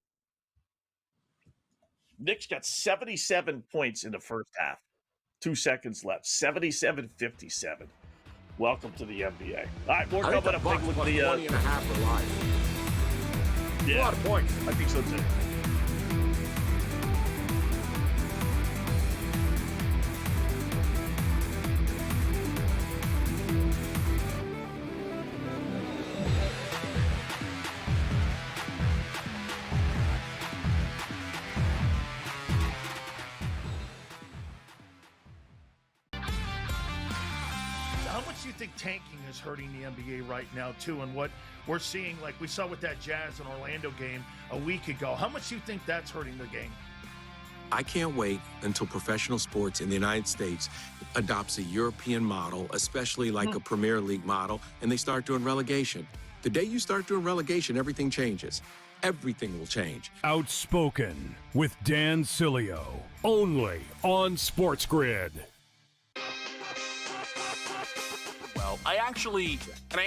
Knicks got 77 points in the first half. 2 seconds left. 77-57. Welcome to the NBA. All right, more I think coming the up. Bucks Big with plus the 20 and a half are live. yeah, A lot of points. I think so too. How much do you think tanking is hurting the NBA right now, too? And what we're seeing, like we saw with that Jazz and Orlando game a week ago, how much do you think that's hurting the game? I can't wait until professional sports in the United States adopts a European model, especially like a Premier League model, and they start doing relegation. The day you start doing relegation, everything changes. Everything will change. Outspoken with Dan Cilio. Only on SportsGrid. Well, I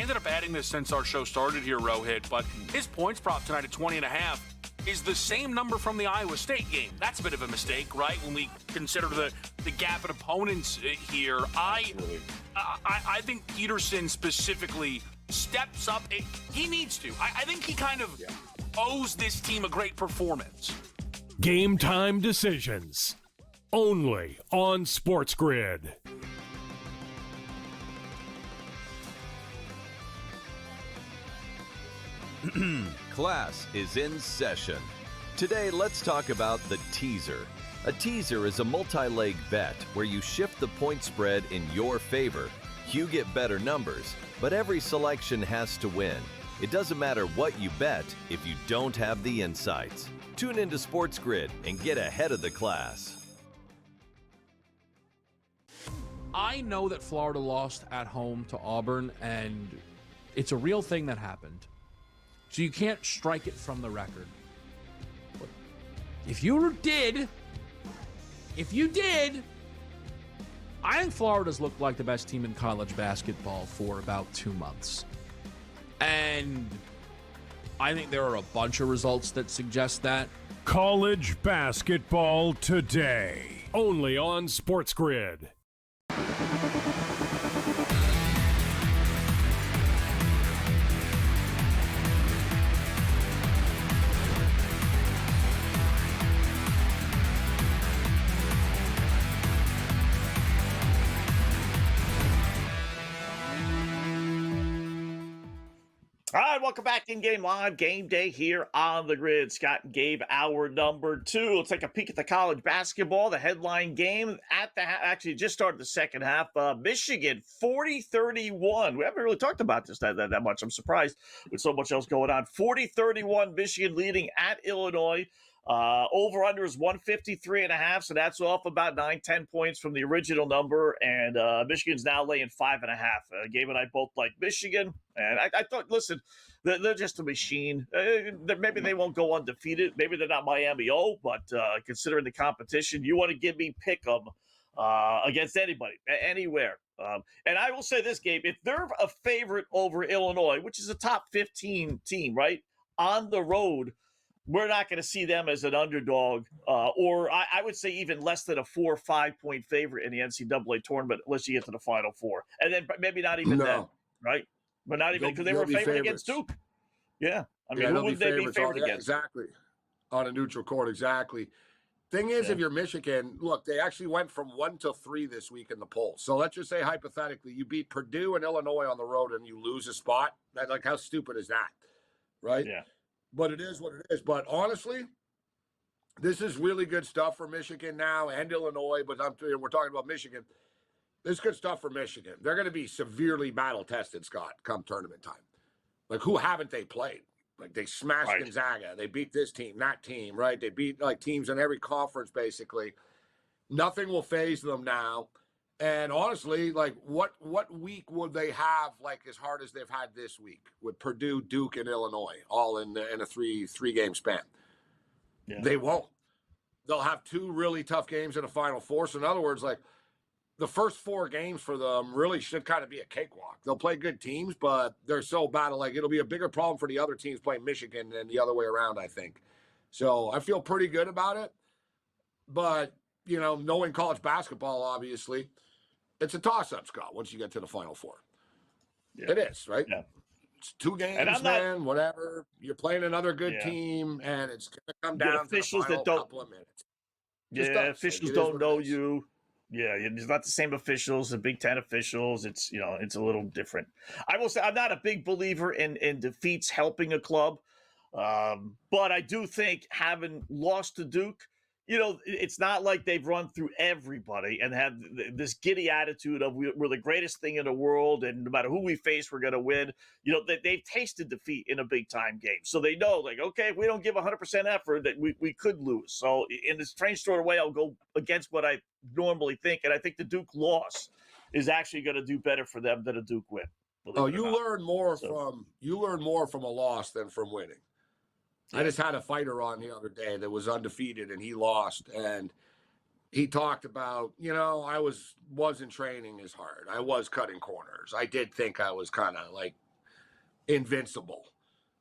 ended up adding this since our show started here, Rohit, but his points prop tonight at 20.5 is the same number from the Iowa State game. That's a bit of a mistake, right? When we consider the gap in opponents here. I think Peterson specifically steps up. He needs to. I think he kind of owes this team a great performance. Game time decisions. Only on SportsGrid. Class is in session. Today, let's talk about the teaser. A teaser is a multi-leg bet where you shift the point spread in your favor. You get better numbers, but every selection has to win. It doesn't matter what you bet if you don't have the insights. Tune into SportsGrid and get ahead of the class. I know that Florida lost at home to Auburn, and it's a real thing that happened. So you can't strike it from the record. But if you did, I think Florida's looked like the best team in college basketball for about 2 months. And I think there are a bunch of results that suggest that. College basketball today. Only on SportsGrid. All right, welcome back in Game Live, Game Day here on the grid. Scott and Gabe, hour number 2. Let's take a peek at the college basketball. The headline game at the actually just started the second half. Michigan 40-31. We haven't really talked about this that much. I'm surprised with so much else going on. 40-31, Michigan leading at Illinois. Over-under is 153.5, so that's off about 9-10 points from the original number, and Michigan's now laying 5.5. Gabe and I both like Michigan, and I thought, listen, they're just a machine. Maybe they won't go undefeated. Maybe they're not Miami but considering the competition, you want to give me pick 'em against anybody, anywhere. And I will say this, Gabe, if they're a favorite over Illinois, which is a top 15 team, right, on the road, we're not going to see them as an underdog, or I would say even less than a 4 or 5 point favorite in the NCAA tournament, unless you get to the Final Four. And then maybe not even then, right? But not even because they were favored against Duke. Yeah. I mean, who would they be favored against? Exactly. On a neutral court, exactly. Thing is, if you're Michigan, look, they actually went from 1 to 3 this week in the poll. So let's just say, hypothetically, you beat Purdue and Illinois on the road and you lose a spot. Like, how stupid is that? Right? Yeah. But it is what it is. But honestly, this is really good stuff for Michigan now and Illinois. But we're talking about Michigan. This is good stuff for Michigan. They're going to be severely battle tested, Scott, come tournament time. Like, who haven't they played? Like, they smashed Gonzaga. They beat this team, that team, right? They beat, like, teams in every conference, basically. Nothing will phase them now. And honestly, like, what week would they have, like, as hard as they've had this week with Purdue, Duke, and Illinois, all in a three-game span? Yeah. They won't. They'll have 2 really tough games in a Final Four. So, in other words, like, the first 4 games for them really should kind of be a cakewalk. They'll play good teams, but they're so battle. Like, it'll be a bigger problem for the other teams playing Michigan than the other way around, I think. So, I feel pretty good about it. But, you know, knowing college basketball, obviously, it's a toss-up, Scott, once you get to the Final Four. Yeah. It is, right? Yeah. It's 2 games, man, whatever. You're playing another good team, and it's going to come down to the final couple of minutes. Officials don't know you. Yeah, it's not the same officials, the Big Ten officials. It's, you know, it's a little different. I will say I'm not a big believer in defeats helping a club, but I do think having lost to Duke, you know, it's not like they've run through everybody and had this giddy attitude of we're the greatest thing in the world, and no matter who we face, we're going to win. You know, they've tasted defeat in a big-time game. So they know, like, okay, if we don't give 100% effort, that we could lose. So in this strange sort of way, I'll go against what I normally think, and I think the Duke loss is actually going to do better for them than a Duke win. Oh, you learn more from a loss than from winning. Yeah. I just had a fighter on the other day that was undefeated and he lost, and he talked about, you know, I wasn't training as hard. I was cutting corners. I did think I was kind of like invincible.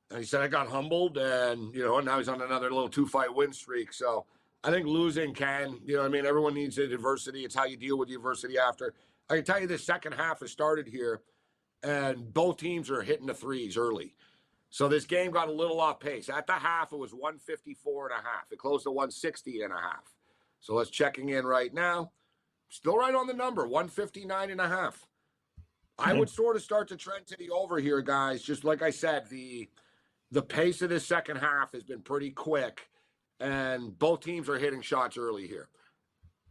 And he said I got humbled, and, you know, and now he's on another little 2-fight win streak. So I think losing can, you know what I mean? Everyone needs adversity. It's how you deal with the adversity after. I can tell you the second half has started here, and both teams are hitting the threes early. So this game got a little off pace. At the half, it was 154.5. It closed to 160.5. So let's checking in right now. Still right on the number, 159.5. I would sort of start to trend to the over here, guys. Just like I said, the pace of this second half has been pretty quick, and both teams are hitting shots early here.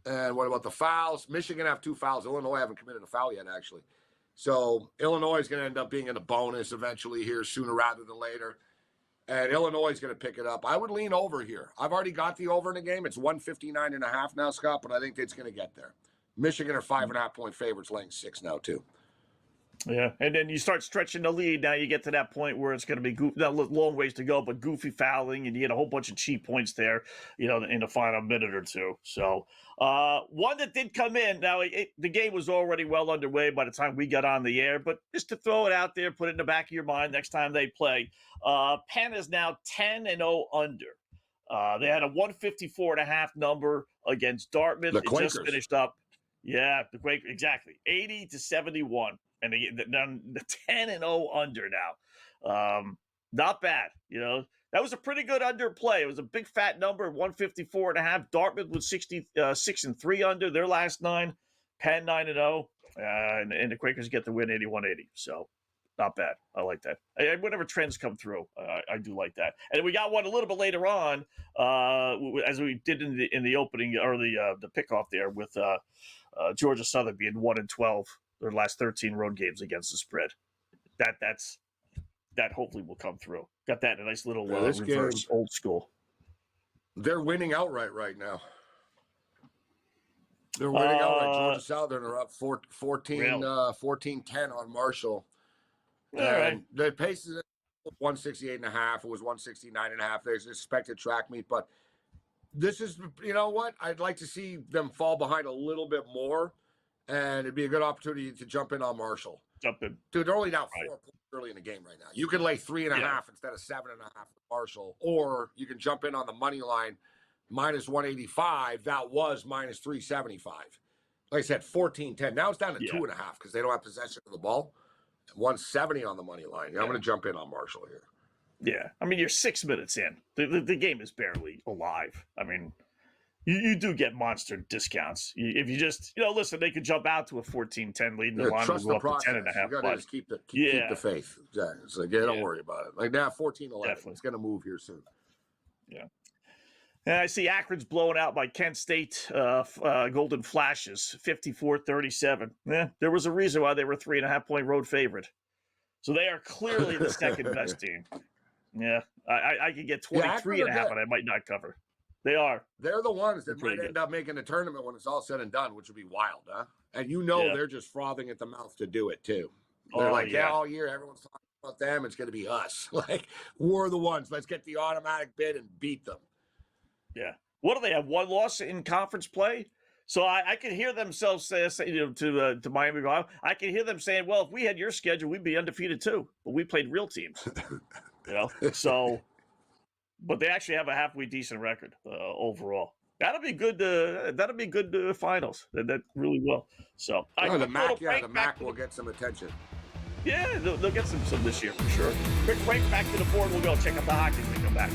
And what about the fouls? Michigan have 2 fouls. Illinois haven't committed a foul yet, actually. So Illinois is going to end up being in a bonus eventually here, sooner rather than later. And Illinois is going to pick it up. I would lean over here. I've already got the over in the game. It's 159.5 now, Scott, but I think it's going to get there. Michigan are 5.5 point favorites, laying 6 now, too. Yeah, and then you start stretching the lead. Now you get to that point where it's going to be long ways to go, but goofy fouling, and you get a whole bunch of cheap points there, you know, in the final minute or two. So one that did come in. Now the game was already well underway by the time we got on the air, but just to throw it out there, put it in the back of your mind next time they play. Penn is now 10-0 under. They had a 154.5 number against Dartmouth. The Quakers just finished up. Yeah, the Quakers, exactly. 80-71. And they're 10-0 under now. Not bad, you know. That was a pretty good underplay. It was a big fat number, 154.5. Dartmouth was 66-3 under their last 9. Penn 9-0, and the Quakers get the win 81-80. So not bad. I like that. Whenever trends come through, I do like that. And we got one a little bit later on, as we did in the opening or the pickoff there with Georgia Southern being 1-12. Their last 13 road games against the spread. That hopefully will come through. Got that in a nice little reverse, old school. They're winning outright right now. They're winning outright. Georgia Southern are up 14-10 on Marshall. All right. The pace is 168.5. It was 169.5. There's expected track meet, but this is, you know what? I'd like to see them fall behind a little bit more, and it'd be a good opportunity to jump in on Marshall. Jump in. Dude, they're only down 4 points early in the game right now. You can lay 3.5 instead of 7.5 with Marshall, or you can jump in on the money line minus 185. That was minus 375. Like I said, 14-10. Now it's down to 2.5 because they don't have possession of the ball. 170 on the money line. I'm going to jump in on Marshall here. Yeah. I mean, you're 6 minutes in. The game is barely alive. I mean, you do get monster discounts. If you just, listen, they could jump out to a 14-10 lead and the line will go up to 10.5. You got to just keep the faith. It's like, don't worry about it. Like now, 14-11. It's going to move here soon. Yeah. And I see Akron's blown out by Kent State Golden Flashes, 54-37. There was a reason why they were 3.5-point road favorite. So they are clearly the second best team. Yeah, I could get 23.5, and I might not cover. They are. They're the ones that might end up making the tournament when it's all said and done, which would be wild, huh? And they're just frothing at the mouth to do it, too. They're all year, everyone's talking about them. It's going to be us. Like, we're the ones. Let's get the automatic bid and beat them. Yeah. What do they have? One loss in conference play? So I could hear themselves say to Miami, I can hear them saying, well, if we had your schedule, we'd be undefeated too. But we played real teams. So, but they actually have a halfway decent record overall. That'll be good. That'll be good finals. That really will. So the MAC will get some attention. Yeah, they'll get some this year for sure. Quick break, back to the board. We'll go check out the hockey when we come back.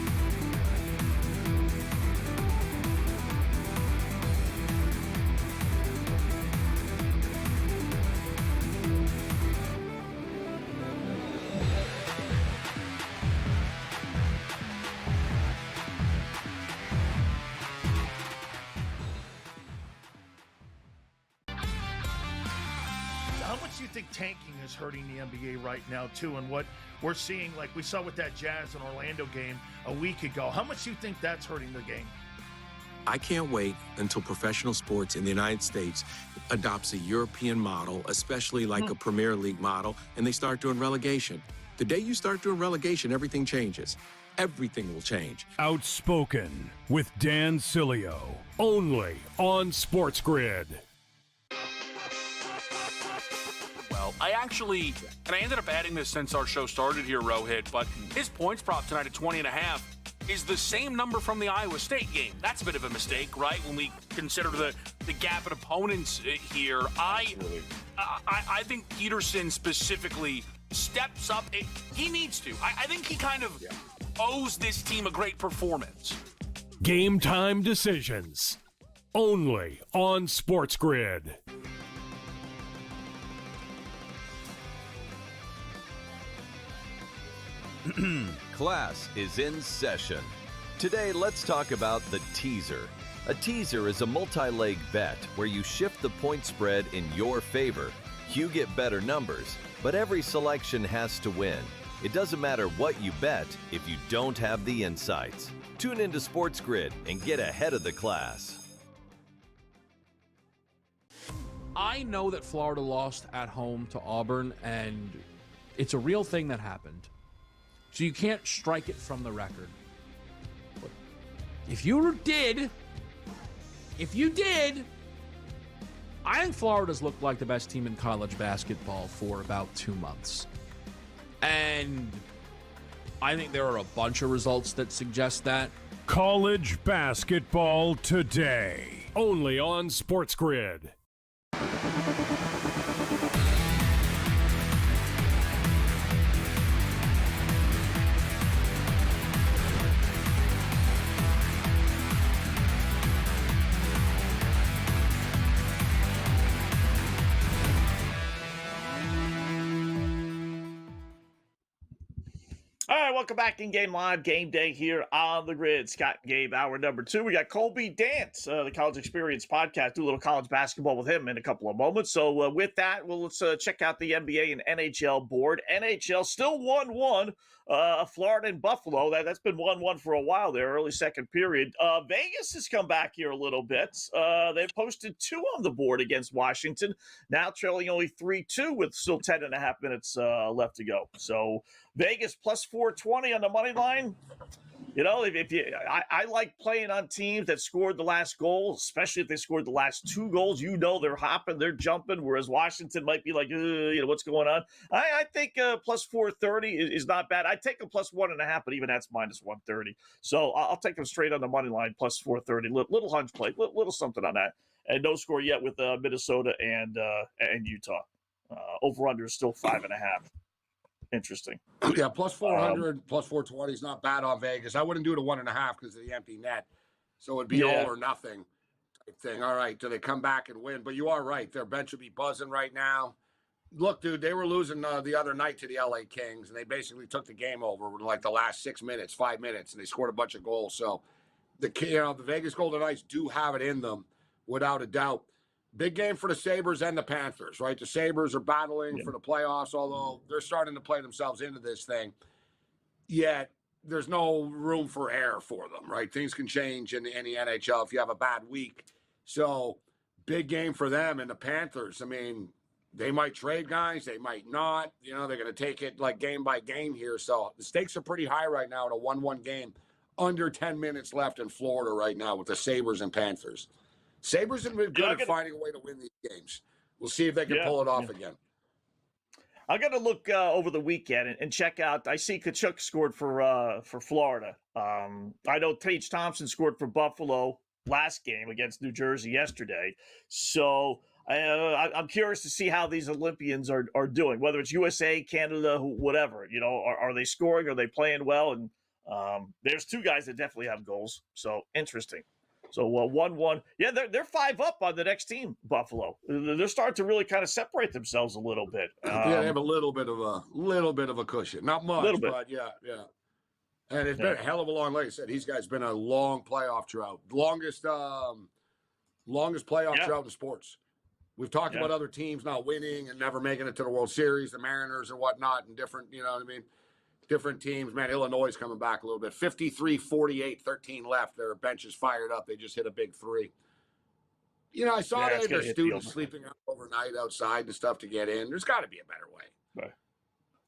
Tanking is hurting the NBA right now too, and what we're seeing, like we saw with that Jazz and Orlando game a week ago, how much do you think that's hurting the game? I can't wait until professional sports in the United States adopts a European model, especially like a Premier League model, and they start doing relegation. The day you start doing relegation, everything changes. Everything will change. Outspoken with Dan Cilio, only on SportsGrid. I ended up adding this since our show started here, Rohit, but his points prop tonight at 20.5 is the same number from the Iowa State game. That's a bit of a mistake, right? When we consider the gap in opponents here. I think Peterson specifically steps up. He needs to. I think he kind of owes this team a great performance. Game time decisions. Only on SportsGrid. Class is in session. Today, let's talk about the teaser. A teaser is a multi-leg bet where you shift the point spread in your favor. You get better numbers, but every selection has to win. It doesn't matter what you bet if you don't have the insights. Tune into SportsGrid and get ahead of the class. I know that Florida lost at home to Auburn, and it's a real thing that happened. So you can't strike it from the record. But if you did, I think Florida's looked like the best team in college basketball for about 2 months. And I think there are a bunch of results that suggest that. College basketball today, only on SportsGrid. All right, welcome back in Game Live, Game Day here on the grid. Scott and Gabe, hour number 2. We got Colby Dance, the College Experience podcast. Do a little college basketball with him in a couple of moments. So with that, let's check out the NBA and NHL board. NHL still 1-1 Florida and Buffalo. That's been 1-1 for a while there, early second period. Vegas has come back here a little bit. They posted 2 on the board against Washington, now trailing only 3-2 with still 10.5 minutes left to go. So Vegas plus 420 on the money line. You know, I like playing on teams that scored the last goal, especially if they scored the last 2 goals. You know, they're hopping, they're jumping, whereas Washington might be like, what's going on? I think plus 430 is not bad. I'd take them plus 1.5, but even that's minus 130. So I'll take them straight on the money line, plus 430. Little hunch play, little something on that. And no score yet with Minnesota and Utah. Over-under is still 5.5. Interesting. Yeah, plus 400, plus 420 is not bad on Vegas. I wouldn't do it at 1.5 because of the empty net. So it'd be all or nothing type thing. All right, do they come back and win? But you are right. Their bench would be buzzing right now. Look, dude, they were losing the other night to the LA Kings, and they basically took the game over with like the last 6 minutes, 5 minutes, and they scored a bunch of goals. So the Vegas Golden Knights do have it in them, without a doubt. Big game for the Sabres and the Panthers, right? The Sabres are battling for the playoffs, although they're starting to play themselves into this thing. Yet there's no room for error for them, right? Things can change in the NHL if you have a bad week. So big game for them and the Panthers. I mean, they might trade guys, they might not. You know, they're going to take it like game by game here. So the stakes are pretty high right now in a 1-1 game. Under 10 minutes left in Florida right now with the Sabres and Panthers. Sabres have been good at finding a way to win these games. We'll see if they can pull it off again. I'm going to look over the weekend and check out. I see Tkachuk scored for Florida. I know Tage Thompson scored for Buffalo last game against New Jersey yesterday. So I'm curious to see how these Olympians are doing, whether it's USA, Canada, whatever. You know, are they scoring? Are they playing well? And there's 2 guys that definitely have goals. So interesting. So 1-1. Yeah, they're 5 up on the next team, Buffalo. They're starting to really kind of separate themselves a little bit. Yeah, they have a little bit of a cushion. Not much, but yeah. And it's been a hell of a long, like I said, these guys been a long playoff drought. Longest playoff drought in sports. We've talked about other teams not winning and never making it to the World Series, the Mariners and whatnot, and different, you know what I mean? Different teams. Man, Illinois is coming back a little bit. 53-48, 13 left. Their bench is fired up. They just hit a big 3. You know, I saw that their students sleeping out overnight outside and stuff to get in. There's got to be a better way. Right.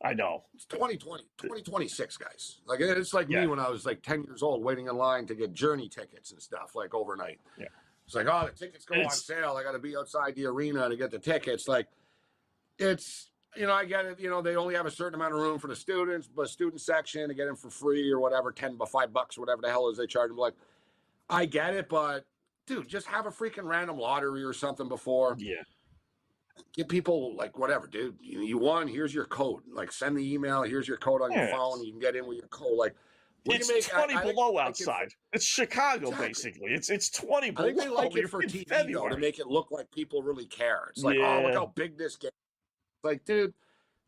I know. It's 2026, guys. Like, it's like me when I was like 10 years old waiting in line to get Journey tickets and stuff, like overnight. Yeah. It's like, oh, the tickets go on sale. I got to be outside the arena to get the tickets. Like, it's... You know, I get it. You know, they only have a certain amount of room for the students, but student section to get in for free or whatever, $5, whatever the hell is they charge them. Like, I get it, but dude, just have a freaking random lottery or something before. Yeah. Give people like whatever, dude. You won. Here's your code. Like, send the email. Here's your code on your phone. You can get in with your code. Like, it's 20 below outside. It's Chicago, basically. It's 20 below. I think they like it for TV though, to make it look like people really care. It's like, oh, look how big this game. Like, dude,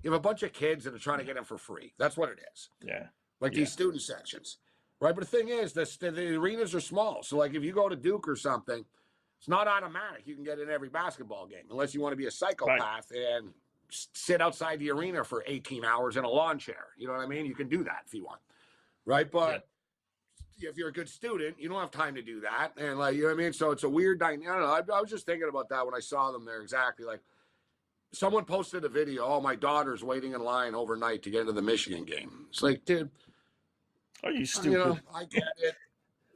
you have a bunch of kids that are trying to get in for free. That's what it is. Yeah. Like these student sections, right? But the thing is, the arenas are small. So, like, if you go to Duke or something, it's not automatic. You can get in every basketball game unless you want to be a psychopath and sit outside the arena for 18 hours in a lawn chair. You know what I mean? You can do that if you want, right? But if you're a good student, you don't have time to do that. And, like, you know what I mean? So it's a weird dynamic. I don't know. I was just thinking about that when I saw them there. Exactly. Like, someone posted a video, oh, my daughter's waiting in line overnight to get into the Michigan game. It's like, dude. Are you stupid? You know, I get it.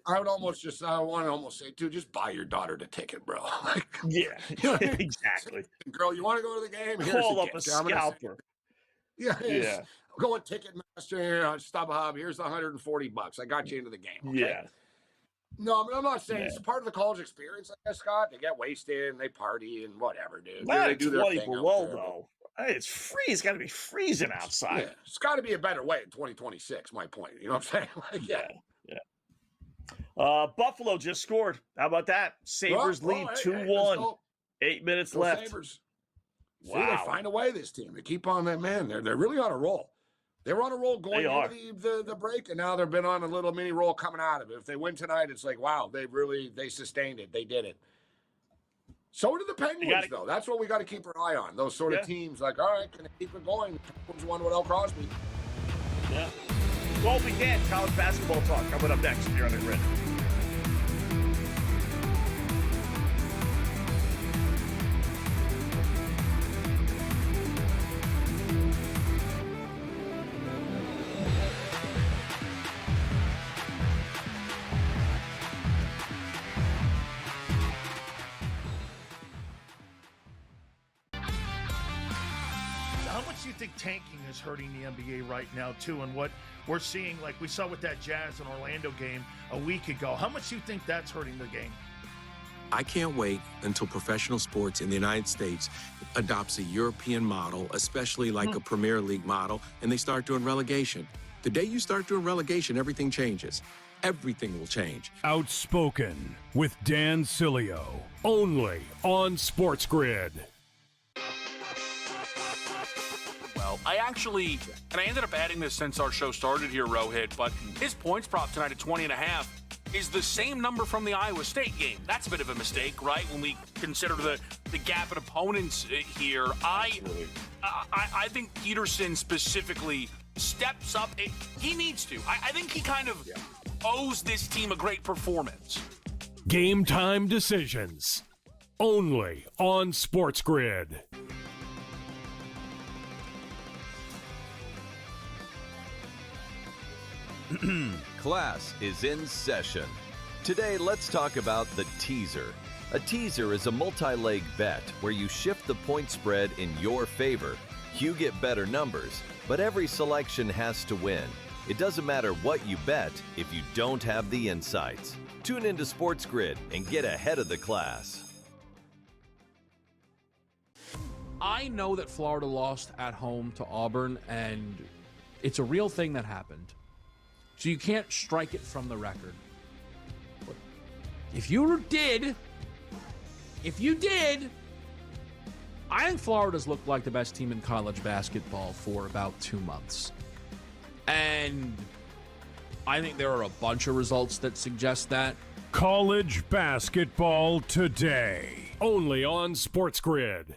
I want to almost say, dude, just buy your daughter the ticket, bro. Like, you know what I mean? Exactly. Girl, you want to go to the game? Call up a scalper. Yeah. Go on Ticketmaster here on StubHub. Here's the $140. I got you into the game. Okay? Yeah. No, I mean, I'm not saying it's part of the college experience, I guess, Scott. They get wasted and they party and whatever, dude. They do their thing below, though. Hey, it's free. It's got to be freezing outside. Yeah. It's got to be a better way in 2026, my point. You know what I'm saying? Like, yeah. Buffalo just scored. How about that? Sabres lead 2-1. 8 minutes left. Sabres. Wow. See, they find a way, this team. They keep on that, man. They're really on a roll. They were on a roll going into the break, and now they've been on a little mini roll coming out of it. If they win tonight, it's like, wow, they sustained it. They did it. So did the Penguins, though. That's what we got to keep our eye on. Those sort of teams, like, all right, can they keep it going? The Penguins won without Crosby. Yeah. Colby Dan, college basketball talk coming up next here on the Grid. How much do you think tanking is hurting the NBA right now, too, and what we're seeing, like we saw with that Jazz and Orlando game a week ago? How much do you think that's hurting the game? I can't wait until professional sports in the United States adopts a European model, especially like a Premier League model, and they start doing relegation. The day you start doing relegation, everything changes. Everything will change. Outspoken with Dan Cilio, only on SportsGrid. Well, I ended up adding this since our show started here, Rohit, but his points prop tonight at 20.5 is the same number from the Iowa State game. That's a bit of a mistake, right? When we consider the gap in opponents here. I think Peterson specifically steps up. He needs to. I think he kind of owes this team a great performance. Game time decisions, only on SportsGrid. Class is in session. Today, let's talk about the teaser. A teaser is a multi-leg bet where you shift the point spread in your favor. You get better numbers, but every selection has to win. It doesn't matter what you bet if you don't have the insights. Tune into SportsGrid and get ahead of the class. I know that Florida lost at home to Auburn, and it's a real thing that happened. So you can't strike it from the record. But if you did, I think Florida's looked like the best team in college basketball for about 2 months. And I think there are a bunch of results that suggest that. College basketball today, only on SportsGrid.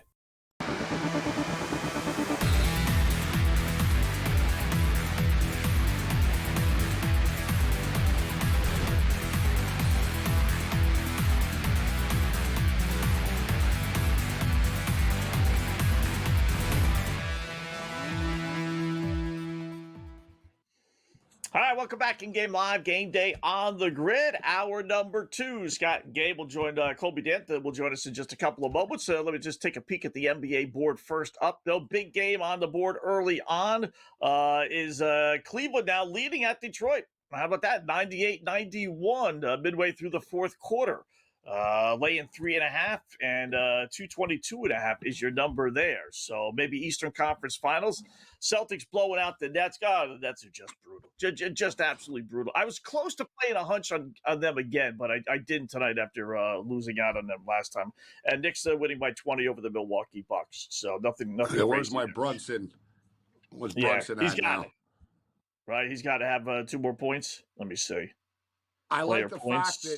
All right, welcome back in Game Live, Game Day on the Grid. Hour number 2. Scott and Gabe will join Colby Dent. Will join us in just a couple of moments. Let me just take a peek at the NBA board first up. No big game on the board early on is Cleveland now leading at Detroit. How about that? 98-91 midway through the fourth quarter. Laying 3.5 and 222.5 is your number there. So maybe Eastern Conference Finals. Celtics blowing out the Nets. God, the Nets are just brutal. Just absolutely brutal. I was close to playing a hunch on them again, but I didn't tonight after losing out on them last time. And Knicks winning by 20 over the Milwaukee Bucks. So nothing. Yeah, where's my Brunson? What's Brunson he's at got now? it. Right, he's got to have 2 more points. Let me see. I Player like the points. fact that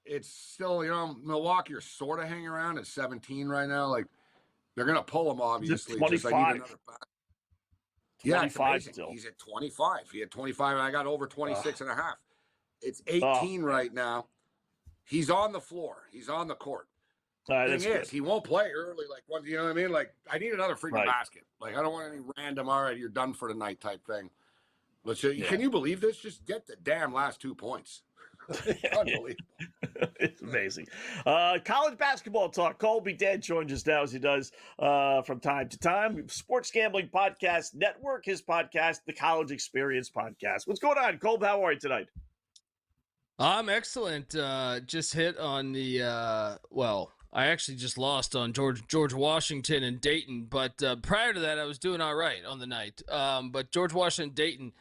it's still, Milwaukee are sort of hanging around at 17 right now. Like, they're going to pull him, obviously. 25. I need another fact. Yeah, it's 25 amazing. still. He's at 25. He had 25, and I got over 26 and a half. It's 18 right now. He's on the floor. He's on the court. Thing is, he won't play early. Like, you know what I mean? Like, I need another freaking basket. Like, I don't want any random, all right, you're done for the night type thing. Let's Can you believe this? Just get the damn last 2 points. Unbelievable. It's amazing. College basketball talk. Colby Dent joins us now as he does from time to time. Sports Gambling Podcast Network, his podcast, the College Experience Podcast. What's going on, Colby? How are you tonight? I'm excellent. Just hit on the I actually just lost on George Washington and Dayton, but prior to that, I was doing all right on the night. But George Washington, Dayton,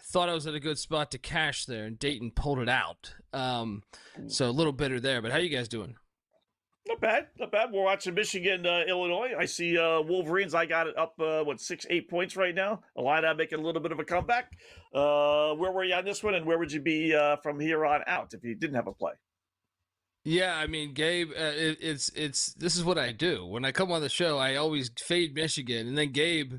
thought I was at a good spot to cash there, and Dayton pulled it out. So a little bitter there. But how you guys doing? Not bad. We're watching Michigan, Illinois. I see Wolverines. I got it up 6-8 points right now. Illini making a little bit of a comeback. Where were you on this one, and where would you be from here on out if you didn't have a play? Yeah, I mean, Gabe, it's this is what I do. When I come on the show, I always fade Michigan, and then Gabe,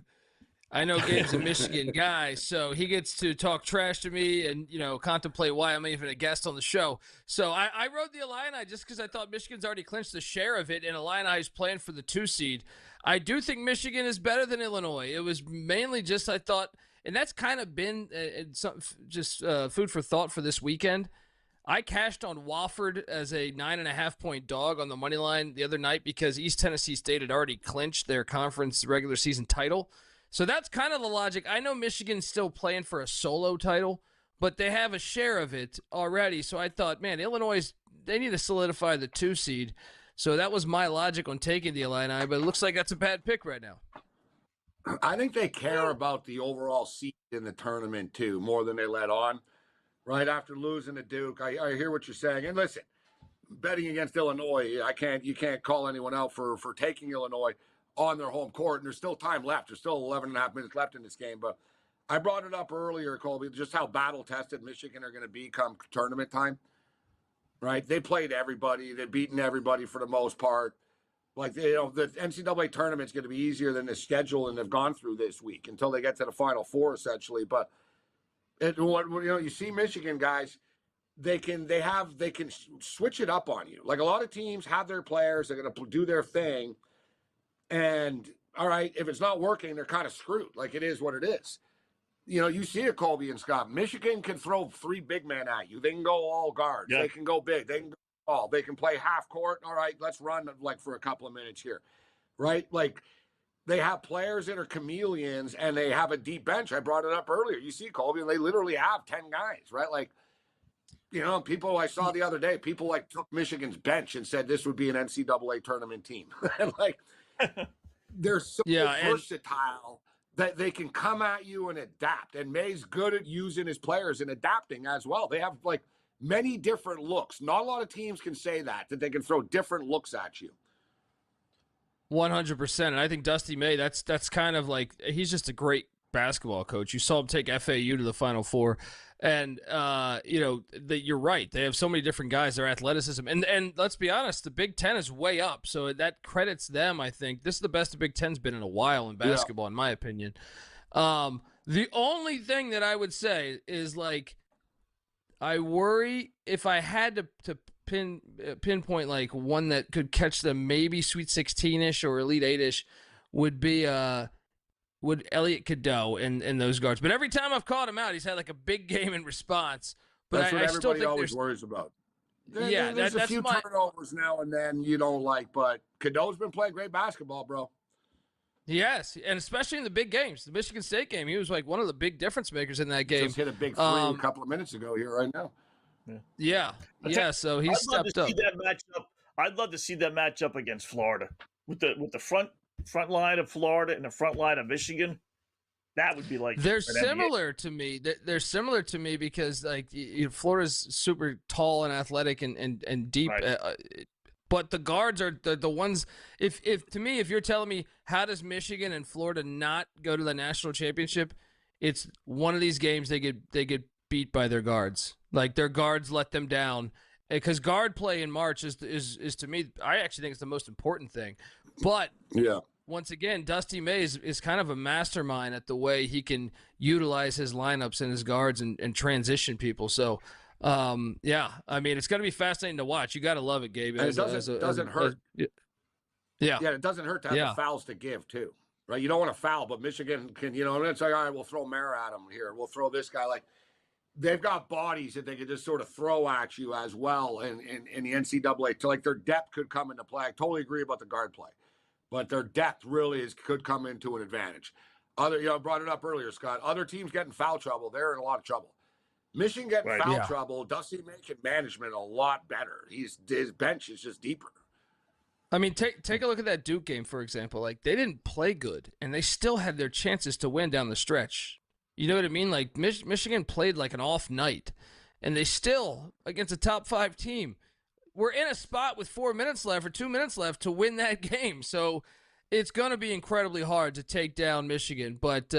I know Gabe's a Michigan guy, so he gets to talk trash to me and, contemplate why I'm even a guest on the show. So I rode the Illini just because I thought Michigan's already clinched the share of it, and Illini's playing for the 2 seed. I do think Michigan is better than Illinois. It was mainly just I thought, and that's kind of been food for thought for this weekend. I cashed on Wofford as a 9.5-point dog on the money line the other night because East Tennessee State had already clinched their conference regular season title. So that's kind of the logic. I know Michigan's still playing for a solo title, but they have a share of it already. So I thought, man, Illinois, they need to solidify the 2 seed. So that was my logic on taking the Illini, but it looks like that's a bad pick right now. I think they care about the overall seed in the tournament, too, more than they let on. Right after losing to Duke, I hear what you're saying. And listen, betting against Illinois, you can't call anyone out for taking Illinois on their home court, and there's still time left. There's still 11 and a half minutes left in this game. But I brought it up earlier, Colby, just how battle-tested Michigan are going to be come tournament time, right? They played everybody. They've beaten everybody for the most part. Like, the NCAA tournament's going to be easier than the schedule and they've gone through this week until they get to the Final Four, essentially. But, you see Michigan guys, they can switch it up on you. Like, a lot of teams have their players. They're going to do their thing. And, all right, if it's not working, they're kind of screwed. Like, it is what it is. You see it, Colby and Scott. Michigan can throw 3 big men at you. They can go all guards. Yeah. They can go big. They can go all. They can play half court. All right, let's run, for a couple of minutes here. Right? Like, they have players that are chameleons, and they have a deep bench. I brought it up earlier. You see, Colby, and they literally have 10 guys, right? Like, people I saw the other day, people, took Michigan's bench and said this would be an NCAA tournament team. And, they're so versatile that they can come at you and adapt. And May's good at using his players and adapting as well. They have many different looks. Not a lot of teams can say that they can throw different looks at you. 100%. And I think Dusty May, that's kind of he's just a great basketball coach. You saw him take FAU to the Final Four. And, you're right. They have so many different guys, their athleticism. And let's be honest, the Big Ten is way up. So that credits them, I think. This is the best the Big Ten's been in a while in basketball, in my opinion. The only thing that I would say is, I worry if I had to pinpoint, one that could catch them maybe Sweet 16-ish or Elite 8-ish would be would Elliot Cadeau and those guards. But every time I've called him out, he's had a big game in response. But that's what I still think always worries about. There's a few turnovers now and then you don't like, but Cadeau's been playing great basketball, bro. Yes, and especially in the big games. The Michigan State game, he was one of the big difference makers in that game. Just hit a big three a couple of minutes ago here right now. Yeah. So he stepped up. I'd love to see that matchup against Florida with the front line of Florida and the front line of Michigan. That would be they're similar to me. They're similar to me because Florida's super tall and athletic and deep. Right. But the guards are the ones. If you're telling me how does Michigan and Florida not go to the national championship, it's one of these games they get beat by their guards. Their guards let them down because guard play in March is to me, I actually think it's the most important thing. But once again, Dusty May is kind of a mastermind at the way he can utilize his lineups and his guards and transition people. So. I mean, it's going to be fascinating to watch. You got to love it, Gabe. And it doesn't hurt. Yeah, it doesn't hurt to have the fouls to give too, right? You don't want to foul, but Michigan can, and it's all right, we'll throw Mara at him here. We'll throw this guy. They've got bodies that they could just sort of throw at you as well in the NCAA. So their depth could come into play. I totally agree about the guard play, but their depth really could come into an advantage. I brought it up earlier, Scott. Other teams get in foul trouble. They're in a lot of trouble. Michigan getting foul trouble. Dusty making management a lot better. His bench is just deeper. I mean, take a look at that Duke game, for example. They didn't play good, and they still had their chances to win down the stretch. You know what I mean? Michigan played an off night, and they still, against a top 5 team, were in a spot with 4 minutes left or 2 minutes left to win that game. So it's going to be incredibly hard to take down Michigan, but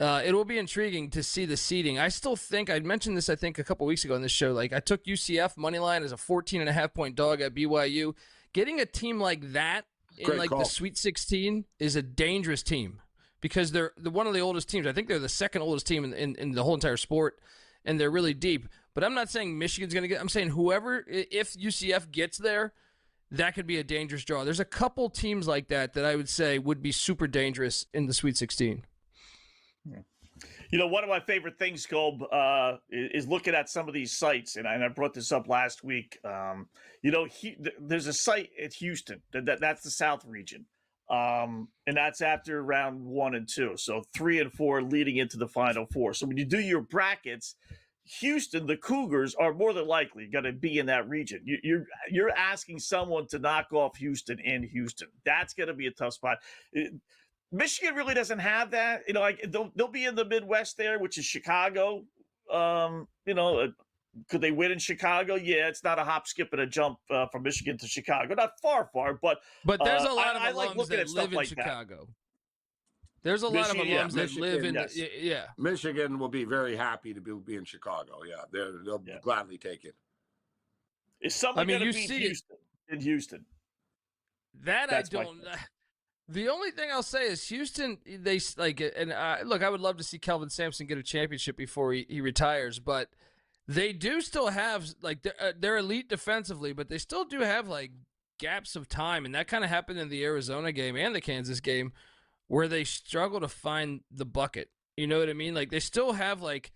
it will be intriguing to see the seeding. I still think, I mentioned this, I think, a couple weeks ago on this show. I took UCF moneyline as a 14.5-point dog at BYU. Getting a team like that in the Sweet 16 is a dangerous team because they're one of the oldest teams. I think they're the second oldest team in the whole entire sport, and they're really deep. But I'm not saying Michigan's going to get. I'm saying whoever, if UCF gets there, that could be a dangerous draw. There's a couple teams like that I would say would be super dangerous in the Sweet 16. You know, one of my favorite things, Colb, is looking at some of these sites, and I brought this up last week. You know, there's a site at Houston that's the South region, and that's after round 1 and 2, so 3 and 4 leading into the Final Four. So when you do your brackets, Houston, the Cougars are more than likely going to be in that region. You're asking someone to knock off Houston in Houston. That's going to be a tough spot. Michigan really doesn't have that. You know, like they'll be in the Midwest there, which is Chicago. You know, could they win in Chicago? Yeah, it's not a hop, skip, and a jump from Michigan to Chicago. Not far, but there's a lot of I like alums looking that at stuff live in like Chicago. There's a lot of Michigan, alums that live in yes. Michigan will be very happy to be in Chicago. Yeah, they'll gladly take it. Is someone going to beat Houston in Houston? That's I don't. The only thing I'll say is Houston. They like, and look, I would love to see Kelvin Sampson get a championship before he retires, but they do still have like they're elite defensively, but they still do have like gaps of time, and that kind of happened in the Arizona game and the Kansas game, where they struggle to find the bucket. You know what I mean? Like they still have like,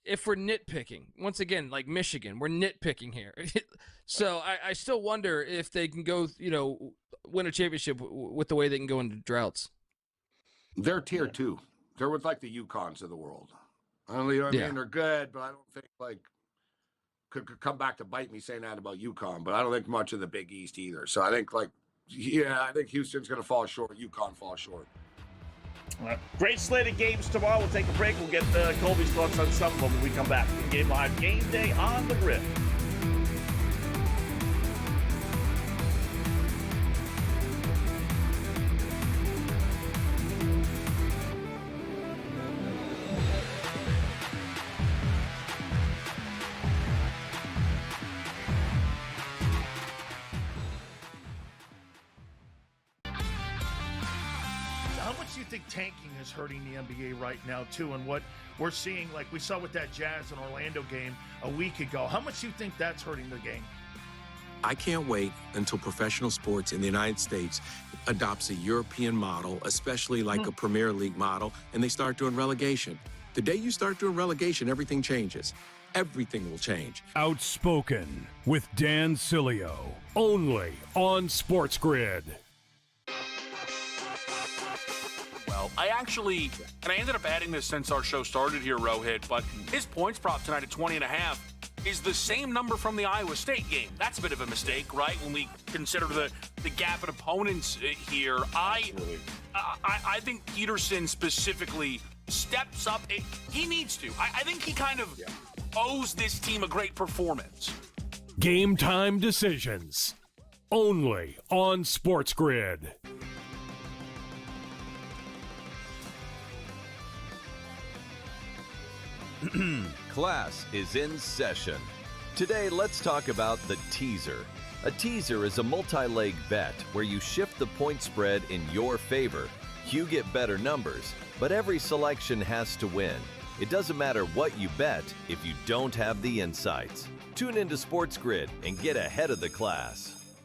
if we're nitpicking, once again, like Michigan, we're nitpicking here. So I still wonder if they can go, you know, win a championship with the way they can go into droughts. They're tier 2. They're with like the UConns of the world. I don't know what I mean. They're good, but I don't think like could come back to bite me saying that about UConn. But I don't think much of the Big East either. So I think like, I think Houston's going to fall short. UConn falls short. All right. Great slate of games tomorrow. We'll take a break. We'll get Colby's thoughts on some of them when we come back. Game Live, Game Day on the Grid. Tanking is hurting the NBA right now too, and what we're seeing, like we saw with that Jazz and Orlando game a week ago. How much do you think that's hurting the game? I can't wait until professional sports in the United States adopts a European model, especially like a Premier League model, and they start doing relegation. The day you start doing relegation, everything changes. Everything will change. Outspoken with Dan Cilio, only on SportsGrid. I actually, and I ended up adding this since our show started here, Rohit, but his points prop tonight at 20.5 is the same number from the Iowa State game. That's a bit of a mistake, right? When we consider the gap in opponents here. I think Peterson specifically steps up. He needs to. I think he kind of owes this team a great performance. Game time decisions. Only on SportsGrid. Class is in session. Today, let's talk about the teaser. A teaser is a multi-leg bet where you shift the point spread in your favor. You get better numbers, but every selection has to win. It doesn't matter what you bet if you don't have the insights. Tune into SportsGrid and get ahead of the class.